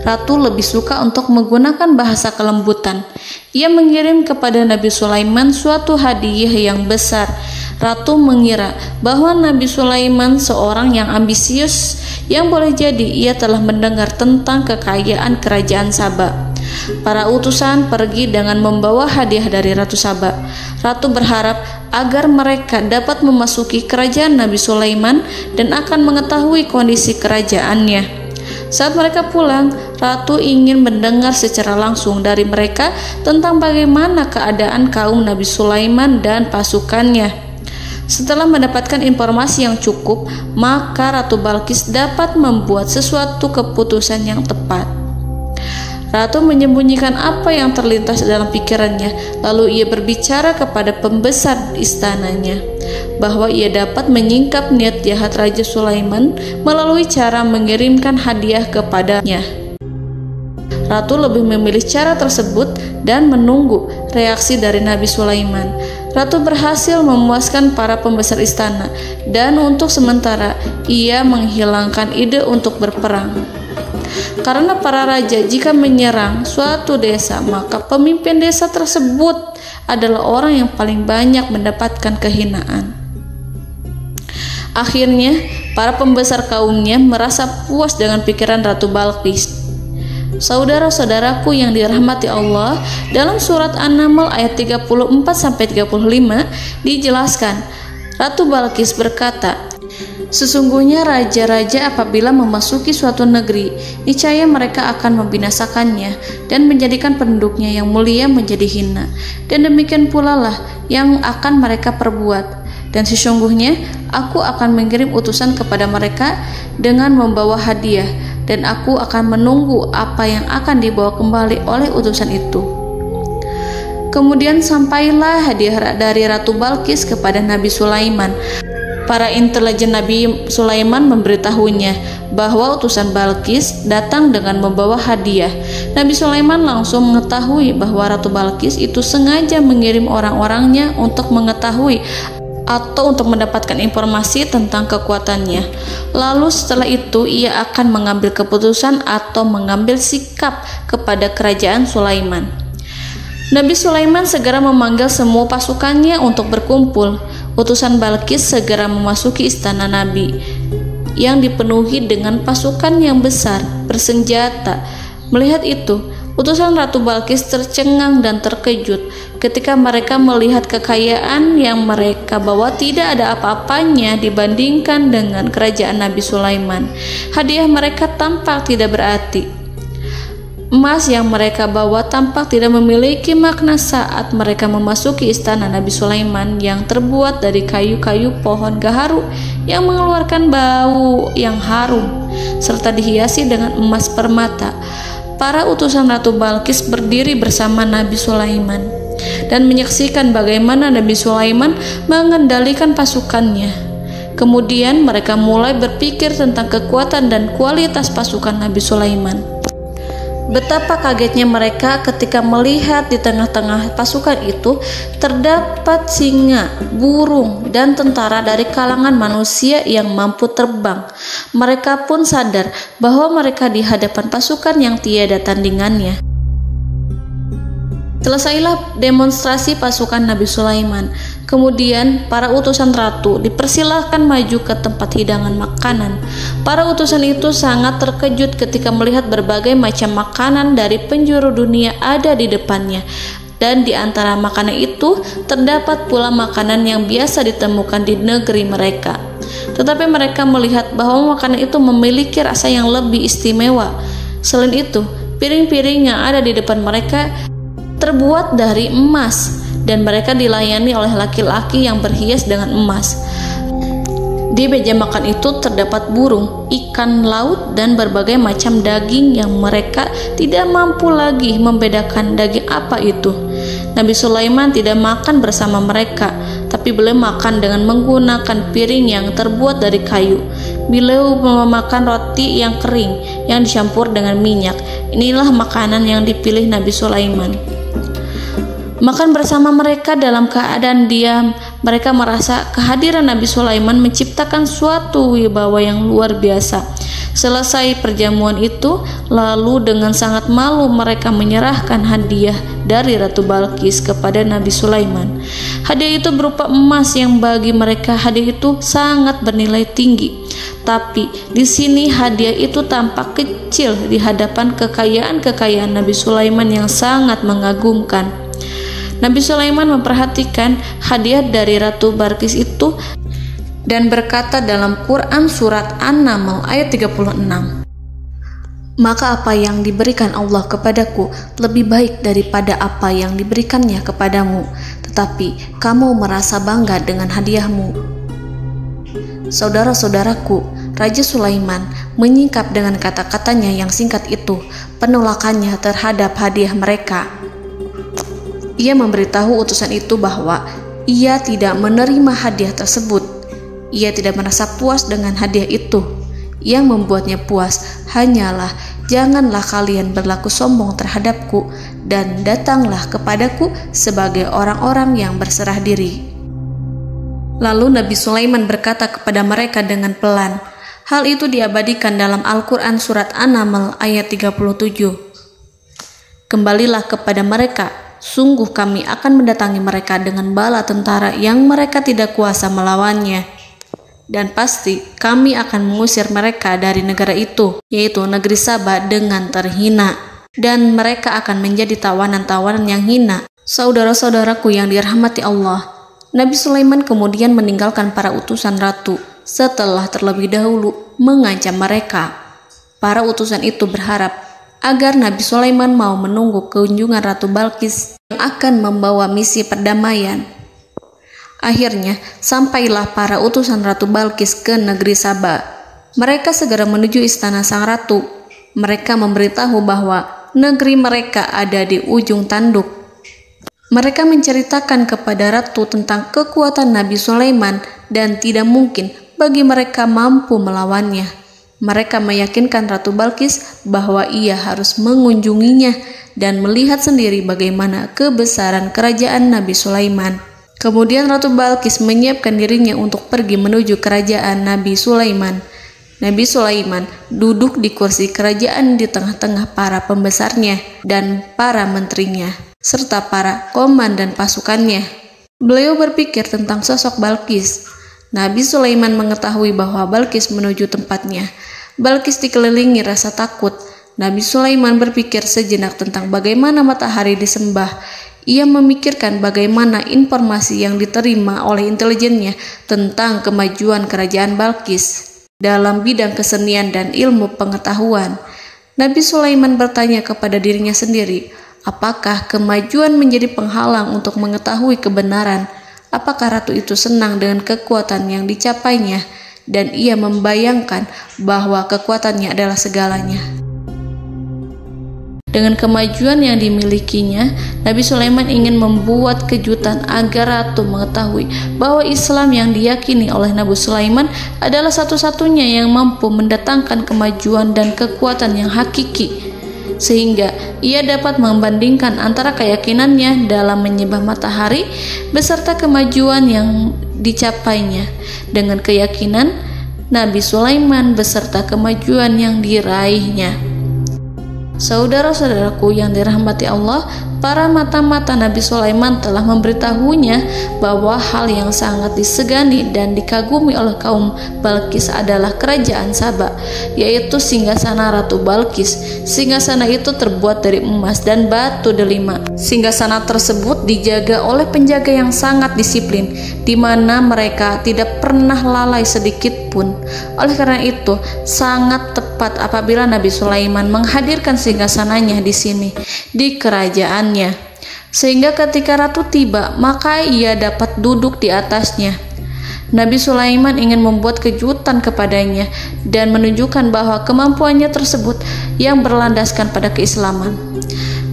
Ratu lebih suka untuk menggunakan bahasa kelembutan. Ia mengirim kepada Nabi Sulaiman suatu hadiah yang besar. Ratu mengira bahwa Nabi Sulaiman seorang yang ambisius, yang boleh jadi ia telah mendengar tentang kekayaan kerajaan Saba. Para utusan pergi dengan membawa hadiah dari Ratu Saba. Ratu berharap agar mereka dapat memasuki kerajaan Nabi Sulaiman dan akan mengetahui kondisi kerajaannya. Saat mereka pulang, Ratu ingin mendengar secara langsung dari mereka tentang bagaimana keadaan kaum Nabi Sulaiman dan pasukannya. Setelah mendapatkan informasi yang cukup, maka Ratu Balqis dapat membuat sesuatu keputusan yang tepat. Ratu menyembunyikan apa yang terlintas dalam pikirannya, lalu ia berbicara kepada pembesar istananya bahwa ia dapat menyingkap niat jahat Raja Sulaiman melalui cara mengirimkan hadiah kepadanya. Ratu lebih memilih cara tersebut dan menunggu reaksi dari Nabi Sulaiman. Ratu berhasil memuaskan para pembesar istana, dan untuk sementara ia menghilangkan ide untuk berperang. Karena para raja jika menyerang suatu desa, maka pemimpin desa tersebut adalah orang yang paling banyak mendapatkan kehinaan. Akhirnya, para pembesar kaumnya merasa puas dengan pikiran Ratu Balqis. Saudara-saudaraku yang dirahmati Allah, dalam surat An-Naml ayat 34-35 dijelaskan, Ratu Balqis berkata, "Sesungguhnya raja-raja apabila memasuki suatu negeri, niscaya mereka akan membinasakannya dan menjadikan penduduknya yang mulia menjadi hina, dan demikian pula lah yang akan mereka perbuat. Dan sesungguhnya aku akan mengirim utusan kepada mereka dengan membawa hadiah, dan aku akan menunggu apa yang akan dibawa kembali oleh utusan itu." Kemudian sampailah hadiah dari Ratu Balqis kepada Nabi Sulaiman. Para intelijen Nabi Sulaiman memberitahunya bahwa utusan Balqis datang dengan membawa hadiah. Nabi Sulaiman langsung mengetahui bahwa Ratu Balqis itu sengaja mengirim orang-orangnya untuk mengetahui atau untuk mendapatkan informasi tentang kekuatannya. Lalu setelah itu ia akan mengambil keputusan atau mengambil sikap kepada kerajaan Sulaiman. Nabi Sulaiman segera memanggil semua pasukannya untuk berkumpul. Utusan Balqis segera memasuki istana Nabi yang dipenuhi dengan pasukan yang besar bersenjata. Melihat itu, utusan Ratu Balqis tercengang dan terkejut ketika mereka melihat kekayaan yang mereka bawa tidak ada apa-apanya dibandingkan dengan kerajaan Nabi Sulaiman. Hadiah mereka tampak tidak berarti. Emas yang mereka bawa tampak tidak memiliki makna saat mereka memasuki istana Nabi Sulaiman yang terbuat dari kayu-kayu pohon gaharu yang mengeluarkan bau yang harum serta dihiasi dengan emas permata. Para utusan Ratu Balqis berdiri bersama Nabi Sulaiman dan menyaksikan bagaimana Nabi Sulaiman mengendalikan pasukannya. Kemudian mereka mulai berpikir tentang kekuatan dan kualitas pasukan Nabi Sulaiman. Betapa kagetnya mereka ketika melihat di tengah-tengah pasukan itu terdapat singa, burung, dan tentara dari kalangan manusia yang mampu terbang. Mereka pun sadar bahwa mereka di hadapan pasukan yang tiada tandingannya. Selesailah demonstrasi pasukan Nabi Sulaiman. Kemudian para utusan ratu dipersilahkan maju ke tempat hidangan makanan. Para utusan itu sangat terkejut ketika melihat berbagai macam makanan dari penjuru dunia ada di depannya. Dan di antara makanan itu terdapat pula makanan yang biasa ditemukan di negeri mereka. Tetapi mereka melihat bahwa makanan itu memiliki rasa yang lebih istimewa. Selain itu, piring-piring yang ada di depan mereka terbuat dari emas, dan mereka dilayani oleh laki-laki yang berhias dengan emas. Di meja makan itu terdapat burung, ikan laut, dan berbagai macam daging yang mereka tidak mampu lagi membedakan daging apa itu. Nabi Sulaiman tidak makan bersama mereka, tapi beliau makan dengan menggunakan piring yang terbuat dari kayu. Beliau memakan roti yang kering yang dicampur dengan minyak. Inilah makanan yang dipilih Nabi Sulaiman. Makan bersama mereka dalam keadaan diam, mereka merasa kehadiran Nabi Sulaiman menciptakan suatu wibawa yang luar biasa. Selesai perjamuan itu, lalu dengan sangat malu mereka menyerahkan hadiah dari Ratu Balqis kepada Nabi Sulaiman. Hadiah itu berupa emas yang bagi mereka hadiah itu sangat bernilai tinggi. Tapi di sini hadiah itu tampak kecil di hadapan kekayaan Nabi Sulaiman yang sangat mengagumkan. Nabi Sulaiman memperhatikan hadiah dari Ratu Balqis itu dan berkata dalam Quran surat An-Naml ayat 36, "Maka apa yang diberikan Allah kepadaku lebih baik daripada apa yang diberikannya kepadamu, tetapi kamu merasa bangga dengan hadiahmu." Saudara-saudaraku, Raja Sulaiman menyingkap dengan kata-katanya yang singkat itu penolakannya terhadap hadiah mereka. Ia memberitahu utusan itu bahwa ia tidak menerima hadiah tersebut. Ia tidak merasa puas dengan hadiah itu. Yang membuatnya puas hanyalah, janganlah kalian berlaku sombong terhadapku dan datanglah kepadaku sebagai orang-orang yang berserah diri. Lalu Nabi Sulaiman berkata kepada mereka dengan pelan. Hal itu diabadikan dalam Al-Quran surat An-Naml ayat 37. "Kembalilah kepada mereka. Sungguh kami akan mendatangi mereka dengan bala tentara yang mereka tidak kuasa melawannya. Dan pasti kami akan mengusir mereka dari negara itu, yaitu negeri Saba, dengan terhina. Dan mereka akan menjadi tawanan-tawanan yang hina." Saudara-saudaraku yang dirahmati Allah, Nabi Sulaiman kemudian meninggalkan para utusan ratu setelah terlebih dahulu mengancam mereka. Para utusan itu berharap agar Nabi Sulaiman mau menunggu kunjungan Ratu Balqis yang akan membawa misi perdamaian. Akhirnya, sampailah para utusan Ratu Balqis ke negeri Saba. Mereka segera menuju istana sang ratu. Mereka memberitahu bahwa negeri mereka ada di ujung tanduk. Mereka menceritakan kepada ratu tentang kekuatan Nabi Sulaiman dan tidak mungkin bagi mereka mampu melawannya. Mereka meyakinkan Ratu Balqis bahwa ia harus mengunjunginya dan melihat sendiri bagaimana kebesaran kerajaan Nabi Sulaiman. Kemudian Ratu Balqis menyiapkan dirinya untuk pergi menuju kerajaan Nabi Sulaiman. Nabi Sulaiman duduk di kursi kerajaan di tengah-tengah para pembesarnya dan para menterinya, serta para komandan pasukannya. Beliau berpikir tentang sosok Balqis. Nabi Sulaiman mengetahui bahwa Balqis menuju tempatnya. Balqis dikelilingi rasa takut. Nabi Sulaiman berpikir sejenak tentang bagaimana matahari disembah. Ia memikirkan bagaimana informasi yang diterima oleh intelijennya tentang kemajuan kerajaan Balqis dalam bidang kesenian dan ilmu pengetahuan. Nabi Sulaiman bertanya kepada dirinya sendiri, apakah kemajuan menjadi penghalang untuk mengetahui kebenaran? Apakah ratu itu senang dengan kekuatan yang dicapainya? Dan ia membayangkan bahwa kekuatannya adalah segalanya. Dengan kemajuan yang dimilikinya, Nabi Sulaiman ingin membuat kejutan agar ratu mengetahui bahwa Islam yang diyakini oleh Nabi Sulaiman adalah satu-satunya yang mampu mendatangkan kemajuan dan kekuatan yang hakiki, sehingga ia dapat membandingkan antara keyakinannya dalam menyembah matahari beserta kemajuan yang dicapainya dengan keyakinan Nabi Sulaiman beserta kemajuan yang diraihnya. Saudara-saudaraku yang dirahmati Allah, para mata-mata Nabi Sulaiman telah memberitahunya bahwa hal yang sangat disegani dan dikagumi oleh kaum Balkis adalah kerajaan Saba, yaitu singgasana Ratu Balkis. Singgasana itu terbuat dari emas dan batu delima. Singgasana tersebut dijaga oleh penjaga yang sangat disiplin, di mana mereka tidak pernah lalai sedikit pun. Oleh karena itu, sangat tepat apabila Nabi Sulaiman menghadirkan singgasananya di sini, di kerajaannya, sehingga ketika ratu tiba, maka ia dapat duduk di atasnya. Nabi Sulaiman ingin membuat kejutan kepadanya dan menunjukkan bahwa kemampuannya tersebut yang berlandaskan pada keislaman.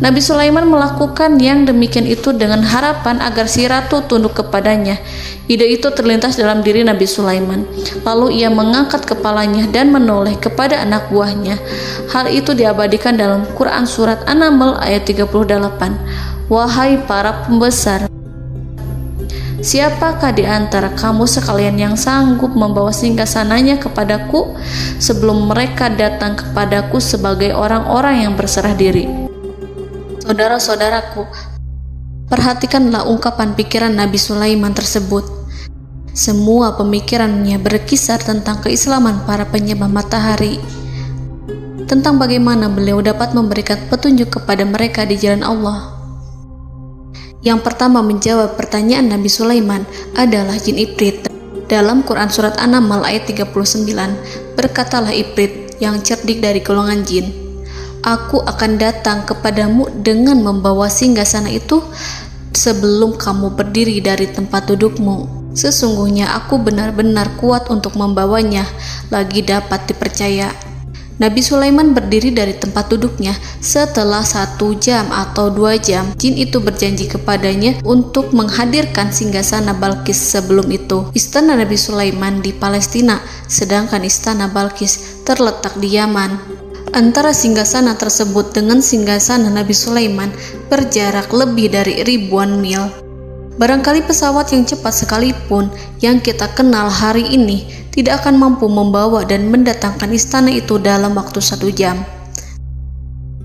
Nabi Sulaiman melakukan yang demikian itu dengan harapan agar si ratu tunduk kepadanya. Ide itu terlintas dalam diri Nabi Sulaiman. Lalu ia mengangkat kepalanya dan menoleh kepada anak buahnya. Hal itu diabadikan dalam Quran Surat An-Naml ayat 38. Wahai para pembesar, siapakah di antara kamu sekalian yang sanggup membawa singgasananya kepadaku sebelum mereka datang kepadaku sebagai orang-orang yang berserah diri? Saudara-saudaraku, perhatikanlah ungkapan pikiran Nabi Sulaiman tersebut. Semua pemikirannya berkisar tentang keislaman para penyembah matahari, tentang bagaimana beliau dapat memberikan petunjuk kepada mereka di jalan Allah. Yang pertama menjawab pertanyaan Nabi Sulaiman adalah jin Ifrit. Dalam Quran Surat An-Naml ayat 39, berkatalah Ifrit yang cerdik dari golongan jin, "Aku akan datang kepadamu dengan membawa singgasana itu sebelum kamu berdiri dari tempat dudukmu. Sesungguhnya aku benar-benar kuat untuk membawanya, lagi dapat dipercaya." Nabi Sulaiman berdiri dari tempat duduknya. Setelah 1 jam atau 2 jam, jin itu berjanji kepadanya untuk menghadirkan singgasana Balkis. Sebelum itu, istana Nabi Sulaiman di Palestina, sedangkan istana Balkis terletak di Yaman. Antara singgasana tersebut dengan singgasana Nabi Sulaiman berjarak lebih dari ribuan mil. Barangkali pesawat yang cepat sekalipun yang kita kenal hari ini tidak akan mampu membawa dan mendatangkan istana itu dalam waktu 1 jam.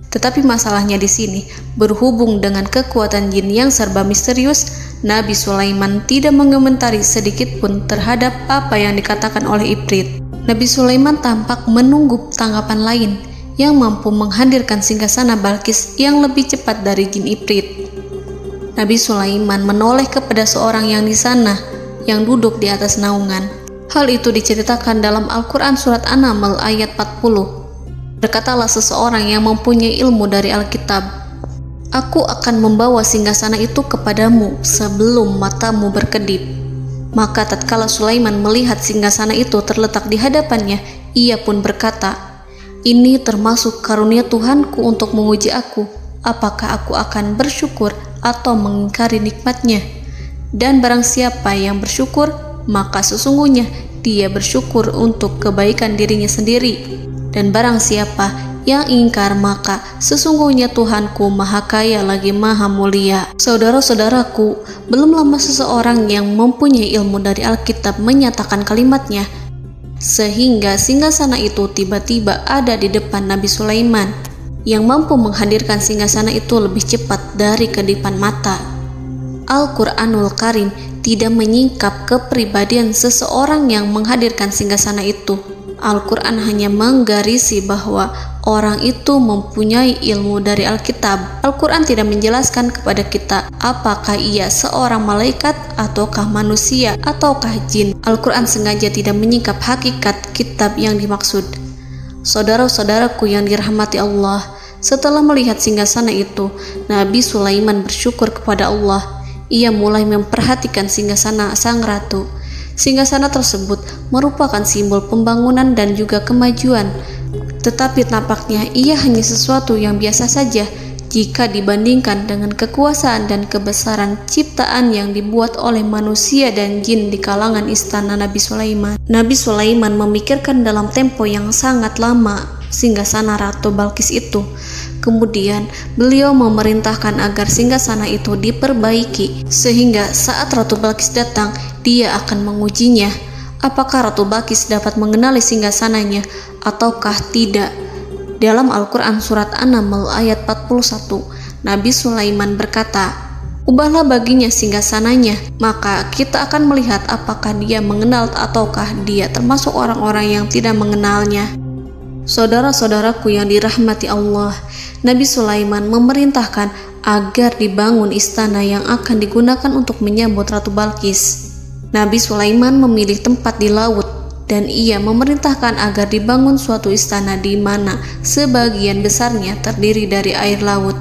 Tetapi masalahnya di sini, berhubung dengan kekuatan jin yang serba misterius, Nabi Sulaiman tidak mengomentari sedikit pun terhadap apa yang dikatakan oleh Ifrit. Nabi Sulaiman tampak menunggu tanggapan lain yang mampu menghadirkan singgasana Balkis yang lebih cepat dari jin Ifrit. Nabi Sulaiman menoleh kepada seorang yang di sana, yang duduk di atas naungan. Hal itu diceritakan dalam Al-Quran Surat An-Naml ayat 40. Berkatalah seseorang yang mempunyai ilmu dari Alkitab, "Aku akan membawa singgasana itu kepadamu sebelum matamu berkedip." Maka tatkala Sulaiman melihat singgasana itu terletak di hadapannya, ia pun berkata, "Ini termasuk karunia Tuhanku untuk menguji aku. Apakah aku akan bersyukur atau mengingkari nikmatnya? Dan barang siapa yang bersyukur, maka sesungguhnya dia bersyukur untuk kebaikan dirinya sendiri. Dan barang siapa yang ingkar, maka sesungguhnya Tuhanku maha kaya lagi maha mulia." Saudara-saudaraku, belum lama seseorang yang mempunyai ilmu dari Alkitab menyatakan kalimatnya, sehingga singgasana itu tiba-tiba ada di depan Nabi Sulaiman, yang mampu menghadirkan singgasana itu lebih cepat dari kedipan mata. Al-Quranul Karim tidak menyingkap kepribadian seseorang yang menghadirkan singgasana itu. Al-Quran hanya menggarisi bahwa orang itu mempunyai ilmu dari Alkitab. Al-Quran tidak menjelaskan kepada kita apakah ia seorang malaikat ataukah manusia ataukah jin. Al-Quran sengaja tidak menyingkap hakikat kitab yang dimaksud. Saudara-saudaraku yang dirahmati Allah, setelah melihat singgasana itu, Nabi Sulaiman bersyukur kepada Allah. Ia mulai memperhatikan singgasana sang ratu. Singgasana tersebut merupakan simbol pembangunan dan juga kemajuan, tetapi tampaknya ia hanya sesuatu yang biasa saja jika dibandingkan dengan kekuasaan dan kebesaran ciptaan yang dibuat oleh manusia dan jin di kalangan istana Nabi Sulaiman. Nabi Sulaiman memikirkan dalam tempo yang sangat lama singgasana Ratu Balkis itu. Kemudian beliau memerintahkan agar singgasana itu diperbaiki, sehingga saat Ratu Balkis datang, dia akan mengujinya. Apakah Ratu Balkis dapat mengenali singgasananya ataukah tidak? Dalam Al-Quran Surat An-Naml ayat 41, Nabi Sulaiman berkata, "Ubahlah baginya singgasananya, maka kita akan melihat apakah dia mengenal ataukah dia termasuk orang-orang yang tidak mengenalnya." Saudara-saudaraku yang dirahmati Allah, Nabi Sulaiman memerintahkan agar dibangun istana yang akan digunakan untuk menyambut Ratu Balqis. Nabi Sulaiman memilih tempat di laut dan ia memerintahkan agar dibangun suatu istana di mana sebagian besarnya terdiri dari air laut.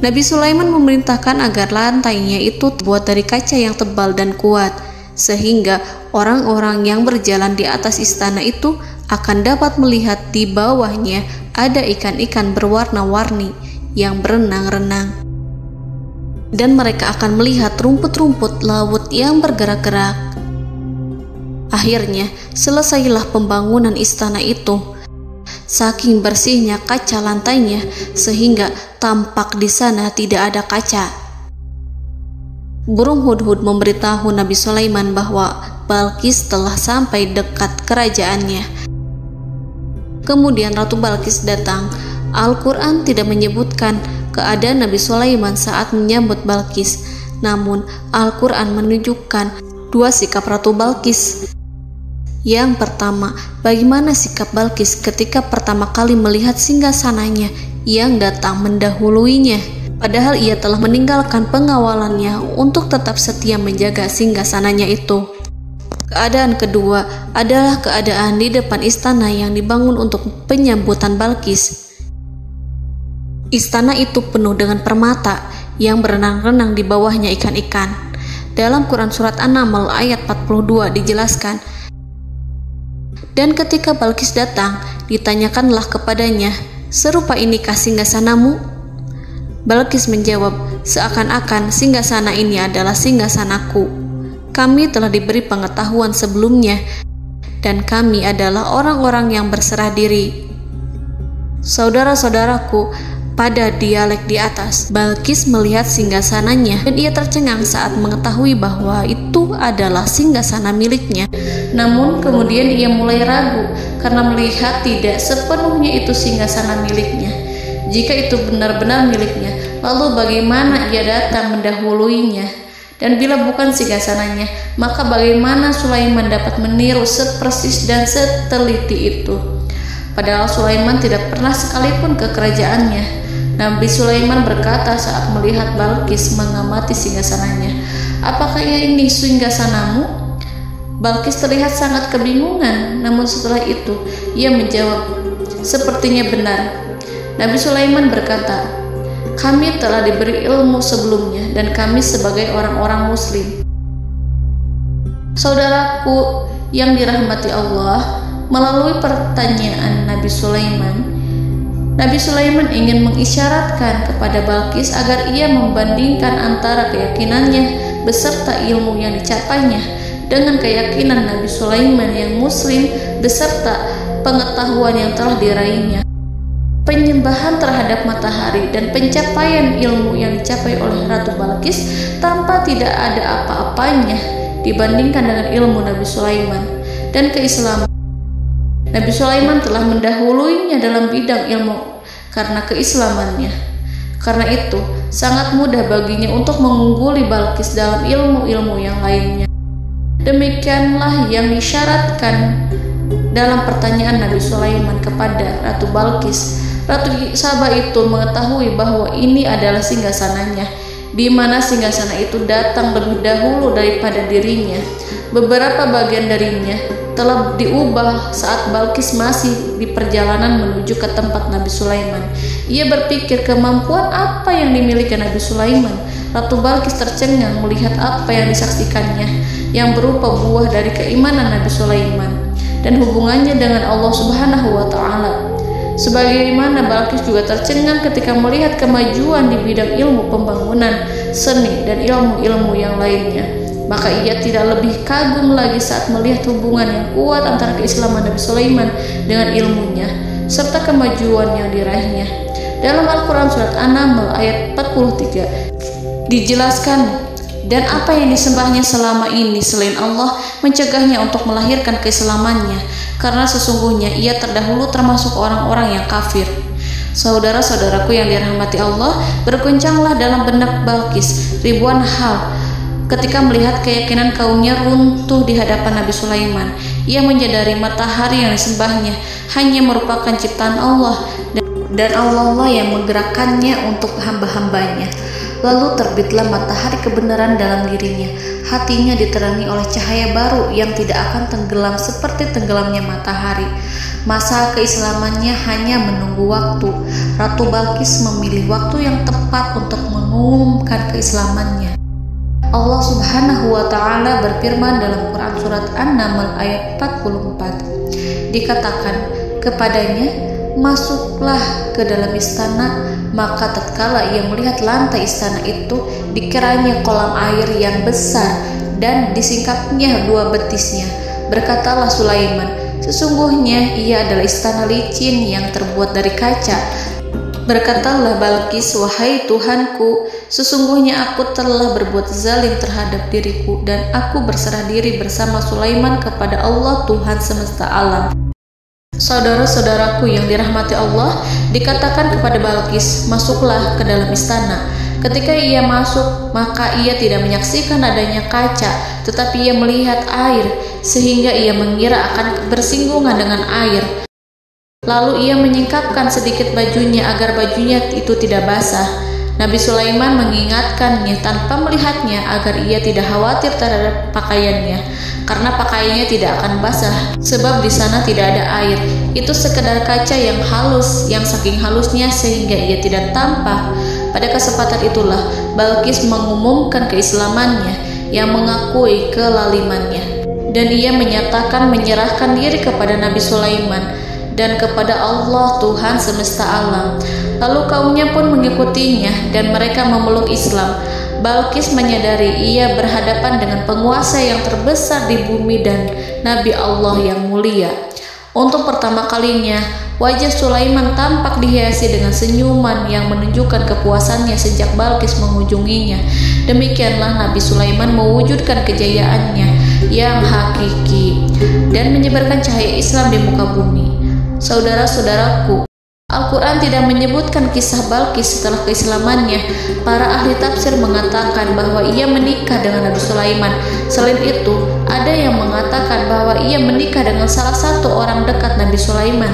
Nabi Sulaiman memerintahkan agar lantainya itu terbuat dari kaca yang tebal dan kuat, sehingga orang-orang yang berjalan di atas istana itu akan dapat melihat di bawahnya ada ikan-ikan berwarna-warni yang berenang-renang. Dan mereka akan melihat rumput-rumput laut yang bergerak-gerak. Akhirnya, selesailah pembangunan istana itu. Saking bersihnya kaca lantainya, sehingga tampak di sana tidak ada kaca. Burung hudhud memberitahu Nabi Sulaiman bahwa Balqis telah sampai dekat kerajaannya. Kemudian Ratu Balqis datang. Al-Quran tidak menyebutkan keadaan Nabi Sulaiman saat menyambut Balqis, namun Al-Quran menunjukkan dua sikap Ratu Balqis. Yang pertama, bagaimana sikap Balqis ketika pertama kali melihat singgasananya yang datang mendahuluinya, padahal ia telah meninggalkan pengawalannya untuk tetap setia menjaga singgasananya itu. Keadaan kedua adalah keadaan di depan istana yang dibangun untuk penyambutan Balqis. Istana itu penuh dengan permata yang berenang-renang di bawahnya ikan-ikan. Dalam Quran Surat An-Naml ayat 42 dijelaskan, "Dan ketika Balqis datang, ditanyakanlah kepadanya, 'Serupa inikah singgasanamu?' Balqis menjawab, 'Seakan-akan singgasana ini adalah singgasanaku. Kami telah diberi pengetahuan sebelumnya, dan kami adalah orang-orang yang berserah diri.'" Saudara-saudaraku, pada dialek di atas, Balqis melihat singgasananya dan ia tercengang saat mengetahui bahwa itu adalah singgasana miliknya. Namun kemudian ia mulai ragu karena melihat tidak sepenuhnya itu singgasana miliknya. Jika itu benar-benar miliknya, lalu bagaimana ia datang mendahuluinya? Dan bila bukan singgasananya, maka bagaimana Sulaiman dapat meniru sepersis dan seteliti itu? Padahal Sulaiman tidak pernah sekalipun ke kerajaannya. Nabi Sulaiman berkata saat melihat Balqis mengamati singgasananya, "Apakah ini singgasanamu?" Balqis terlihat sangat kebingungan, namun setelah itu ia menjawab, "Sepertinya benar." Nabi Sulaiman berkata, "Kami telah diberi ilmu sebelumnya dan kami sebagai orang-orang muslim." Saudaraku yang dirahmati Allah, melalui pertanyaan Nabi Sulaiman ingin mengisyaratkan kepada Balqis agar ia membandingkan antara keyakinannya beserta ilmu yang dicapainya dengan keyakinan Nabi Sulaiman yang muslim beserta pengetahuan yang telah diraihnya. Penyembahan terhadap matahari dan pencapaian ilmu yang dicapai oleh Ratu Balqis tanpa tidak ada apa-apanya dibandingkan dengan ilmu Nabi Sulaiman dan keislaman. Nabi Sulaiman telah mendahuluinya dalam bidang ilmu karena keislamannya. Karena itu, sangat mudah baginya untuk mengungguli Balqis dalam ilmu-ilmu yang lainnya. Demikianlah yang disyaratkan dalam pertanyaan Nabi Sulaiman kepada Ratu Balqis. Ratu Saba itu mengetahui bahwa ini adalah singgasananya, di mana singgasana itu datang lebih dahulu daripada dirinya. Beberapa bagian darinya telah diubah saat Balqis masih di perjalanan menuju ke tempat Nabi Sulaiman. Ia berpikir kemampuan apa yang dimiliki Nabi Sulaiman. Ratu Balqis tercengang melihat apa yang disaksikannya, yang berupa buah dari keimanan Nabi Sulaiman dan hubungannya dengan Allah Subhanahu wa Ta'ala. Sebagaimana Balqis juga tercengang ketika melihat kemajuan di bidang ilmu pembangunan, seni, dan ilmu-ilmu yang lainnya. Maka ia tidak lebih kagum lagi saat melihat hubungan yang kuat antara keislaman Nabi Sulaiman dengan ilmunya serta kemajuan yang diraihnya. Dalam Al-Quran Surat An-Naml ayat 43 dijelaskan, "Dan apa yang disembahnya selama ini selain Allah mencegahnya untuk melahirkan keislamannya, karena sesungguhnya ia terdahulu termasuk orang-orang yang kafir." Saudara-saudaraku yang dirahmati Allah, berguncanglah dalam benak Balqis ribuan hal ketika melihat keyakinan kaumnya runtuh di hadapan Nabi Sulaiman. Ia menyadari matahari yang disembahnya hanya merupakan ciptaan Allah, dan Allah lah yang menggerakkannya untuk hamba-hambanya. Lalu terbitlah matahari kebenaran dalam dirinya. Hatinya diterangi oleh cahaya baru yang tidak akan tenggelam seperti tenggelamnya matahari. Masa keislamannya hanya menunggu waktu. Ratu Balqis memilih waktu yang tepat untuk mengumumkan keislamannya. Allah Subhanahu wa Ta'ala berfirman dalam Quran Surat An-Naml ayat 44. Dikatakan kepadanya, masuklah ke dalam istana. Maka tatkala ia melihat lantai istana itu, dikiranya kolam air yang besar dan disingkapnya dua betisnya. Berkatalah Sulaiman, sesungguhnya ia adalah istana licin yang terbuat dari kaca. Berkatalah Balqis, wahai Tuhanku, sesungguhnya aku telah berbuat zalim terhadap diriku, dan aku berserah diri bersama Sulaiman kepada Allah Tuhan semesta alam. Saudara-saudaraku yang dirahmati Allah, dikatakan kepada Balqis, masuklah ke dalam istana. Ketika ia masuk, maka ia tidak menyaksikan adanya kaca, tetapi ia melihat air, sehingga ia mengira akan bersinggungan dengan air. Lalu ia menyingkapkan sedikit bajunya agar bajunya itu tidak basah. Nabi Sulaiman mengingatkannya tanpa melihatnya agar ia tidak khawatir terhadap pakaiannya, karena pakaiannya tidak akan basah sebab di sana tidak ada air. Itu sekedar kaca yang halus, yang saking halusnya sehingga ia tidak tampak. Pada kesempatan itulah Balqis mengumumkan keislamannya yang mengakui kelalimannya, dan ia menyatakan menyerahkan diri kepada Nabi Sulaiman dan kepada Allah Tuhan semesta alam. Lalu kaumnya pun mengikutinya dan mereka memeluk Islam. Balqis menyadari ia berhadapan dengan penguasa yang terbesar di bumi dan Nabi Allah yang mulia. Untuk pertama kalinya, wajah Sulaiman tampak dihiasi dengan senyuman yang menunjukkan kepuasannya sejak Balqis mengunjunginya. Demikianlah Nabi Sulaiman mewujudkan kejayaannya yang hakiki dan menyebarkan cahaya Islam di muka bumi. Saudara-saudaraku, Al-Quran tidak menyebutkan kisah Balqis setelah keislamannya. Para ahli tafsir mengatakan bahwa ia menikah dengan Nabi Sulaiman. Selain itu, ada yang mengatakan bahwa ia menikah dengan salah satu orang dekat Nabi Sulaiman.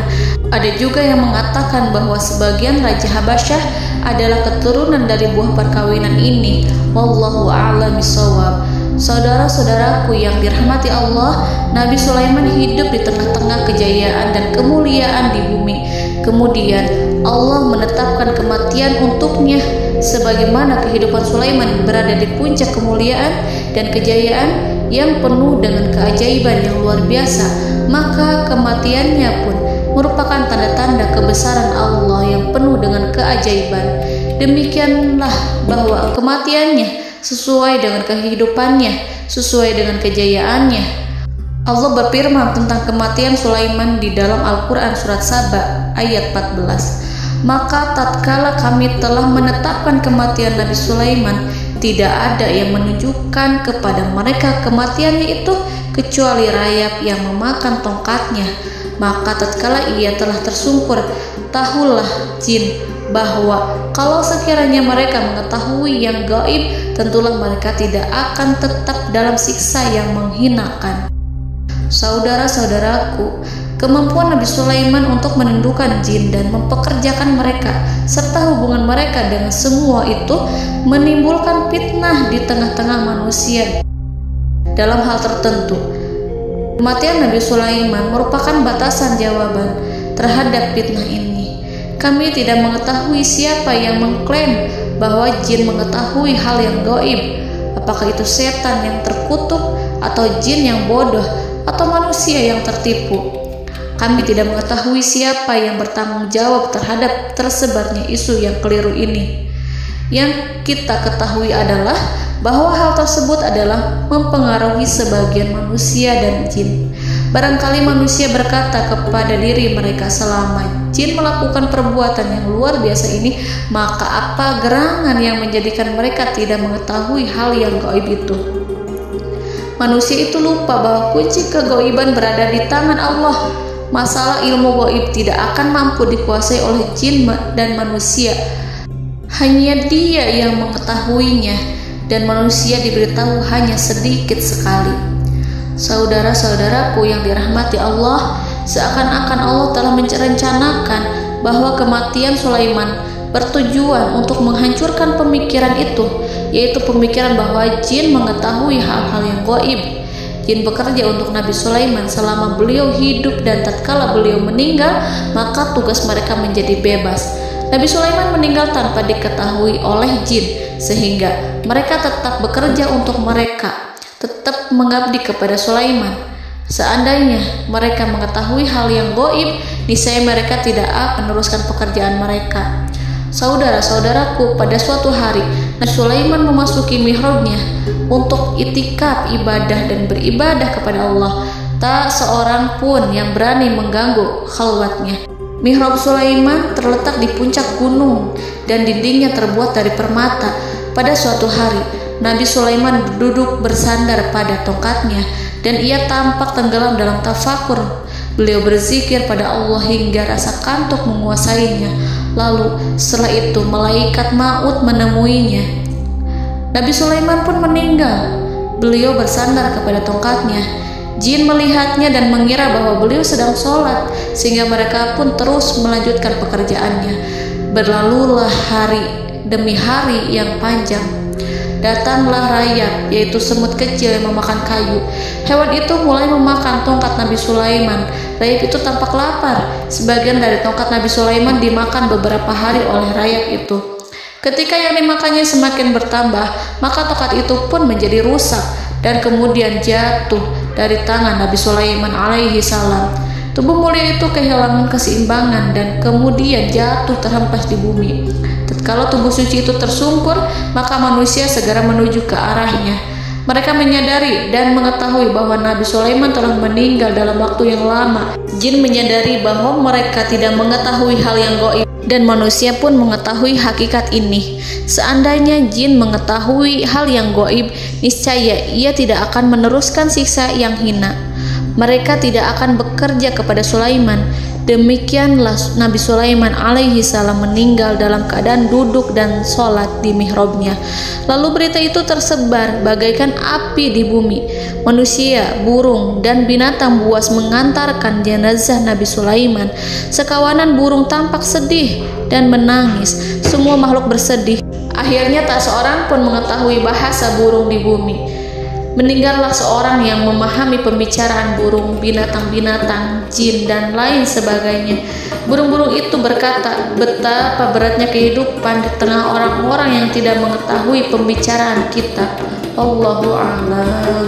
Ada juga yang mengatakan bahwa sebagian Raja Habasyah adalah keturunan dari buah perkawinan ini. Wallahu a'lam bishawab. Saudara-saudaraku yang dirahmati Allah, Nabi Sulaiman hidup di tengah-tengah kejayaan dan kemuliaan di bumi. Kemudian Allah menetapkan kematian untuknya, sebagaimana kehidupan Sulaiman berada di puncak kemuliaan dan kejayaan yang penuh dengan keajaiban yang luar biasa, maka kematiannya pun merupakan tanda-tanda kebesaran Allah yang penuh dengan keajaiban. Demikianlah bahwa kematiannya sesuai dengan kehidupannya, sesuai dengan kejayaannya. Allah berfirman tentang kematian Sulaiman di dalam Al-Quran Surat Saba ayat 14. Maka tatkala kami telah menetapkan kematian Nabi Sulaiman, tidak ada yang menunjukkan kepada mereka kematiannya itu kecuali rayap yang memakan tongkatnya. Maka tatkala ia telah tersungkur, tahulah jin bahwa kalau sekiranya mereka mengetahui yang gaib, tentulah mereka tidak akan tetap dalam siksa yang menghinakan. Saudara-saudaraku, kemampuan Nabi Sulaiman untuk menundukkan jin dan mempekerjakan mereka serta hubungan mereka dengan semua itu menimbulkan fitnah di tengah-tengah manusia dalam hal tertentu. Kematian Nabi Sulaiman merupakan batasan jawaban terhadap fitnah ini. Kami tidak mengetahui siapa yang mengklaim bahwa jin mengetahui hal yang gaib. Apakah itu setan yang terkutuk, atau jin yang bodoh, atau manusia yang tertipu? Kami tidak mengetahui siapa yang bertanggung jawab terhadap tersebarnya isu yang keliru ini. Yang kita ketahui adalah bahwa hal tersebut adalah mempengaruhi sebagian manusia dan jin. Barangkali manusia berkata kepada diri mereka, selama jin melakukan perbuatan yang luar biasa ini, maka apa gerangan yang menjadikan mereka tidak mengetahui hal yang gaib itu? Manusia itu lupa bahwa kunci kegaiban berada di tangan Allah. Masalah ilmu gaib tidak akan mampu dikuasai oleh jin dan manusia. Hanya Dia yang mengetahuinya, dan manusia diberitahu hanya sedikit sekali. Saudara-saudaraku yang dirahmati Allah, seakan-akan Allah telah merencanakan bahwa kematian Sulaiman bertujuan untuk menghancurkan pemikiran itu, yaitu pemikiran bahwa jin mengetahui hal-hal yang gaib. Jin bekerja untuk Nabi Sulaiman selama beliau hidup, dan tatkala beliau meninggal, maka tugas mereka menjadi bebas. Nabi Sulaiman meninggal tanpa diketahui oleh jin, sehingga mereka tetap bekerja untuk mereka, tetap mengabdi kepada Sulaiman. Seandainya mereka mengetahui hal yang gaib, niscaya mereka tidak akan meneruskan pekerjaan mereka. Saudara-saudaraku, pada suatu hari Nabi Sulaiman memasuki mihrabnya untuk itikaf ibadah dan beribadah kepada Allah. Tak seorang pun yang berani mengganggu khalwatnya. Mihrab Sulaiman terletak di puncak gunung dan dindingnya terbuat dari permata. Pada suatu hari, Nabi Sulaiman duduk bersandar pada tongkatnya dan ia tampak tenggelam dalam tafakur. Beliau berzikir pada Allah hingga rasa kantuk menguasainya. Lalu setelah itu malaikat maut menemuinya. Nabi Sulaiman pun meninggal. Beliau bersandar kepada tongkatnya. Jin melihatnya dan mengira bahwa beliau sedang sholat, sehingga mereka pun terus melanjutkan pekerjaannya. Berlalulah hari demi hari yang panjang. Datanglah rayap, yaitu semut kecil yang memakan kayu. Hewan itu mulai memakan tongkat Nabi Sulaiman. Rayap itu tampak lapar. Sebagian dari tongkat Nabi Sulaiman dimakan beberapa hari oleh rayap itu. Ketika yang dimakannya semakin bertambah, maka tongkat itu pun menjadi rusak dan kemudian jatuh dari tangan Nabi Sulaiman alaihi salam. Tubuh mulia itu kehilangan keseimbangan dan kemudian jatuh terhempas di bumi. Tatkala tubuh suci itu tersungkur, maka manusia segera menuju ke arahnya. Mereka menyadari dan mengetahui bahwa Nabi Sulaiman telah meninggal dalam waktu yang lama. Jin menyadari bahwa mereka tidak mengetahui hal yang gaib, dan manusia pun mengetahui hakikat ini. Seandainya jin mengetahui hal yang gaib, niscaya ia tidak akan meneruskan siksa yang hina. Mereka tidak akan bekerja kepada Sulaiman. Demikianlah Nabi Sulaiman alaihi salam meninggal dalam keadaan duduk dan sholat di mihrabnya. Lalu berita itu tersebar bagaikan api di bumi. Manusia, burung, dan binatang buas mengantarkan jenazah Nabi Sulaiman. Sekawanan burung tampak sedih dan menangis. Semua makhluk bersedih. Akhirnya tak seorang pun mengetahui bahasa burung di bumi. Meninggallah seorang yang memahami pembicaraan burung, binatang-binatang, jin, dan lain sebagainya. Burung-burung itu berkata, betapa beratnya kehidupan di tengah orang-orang yang tidak mengetahui pembicaraan kita. Allahu a'lam.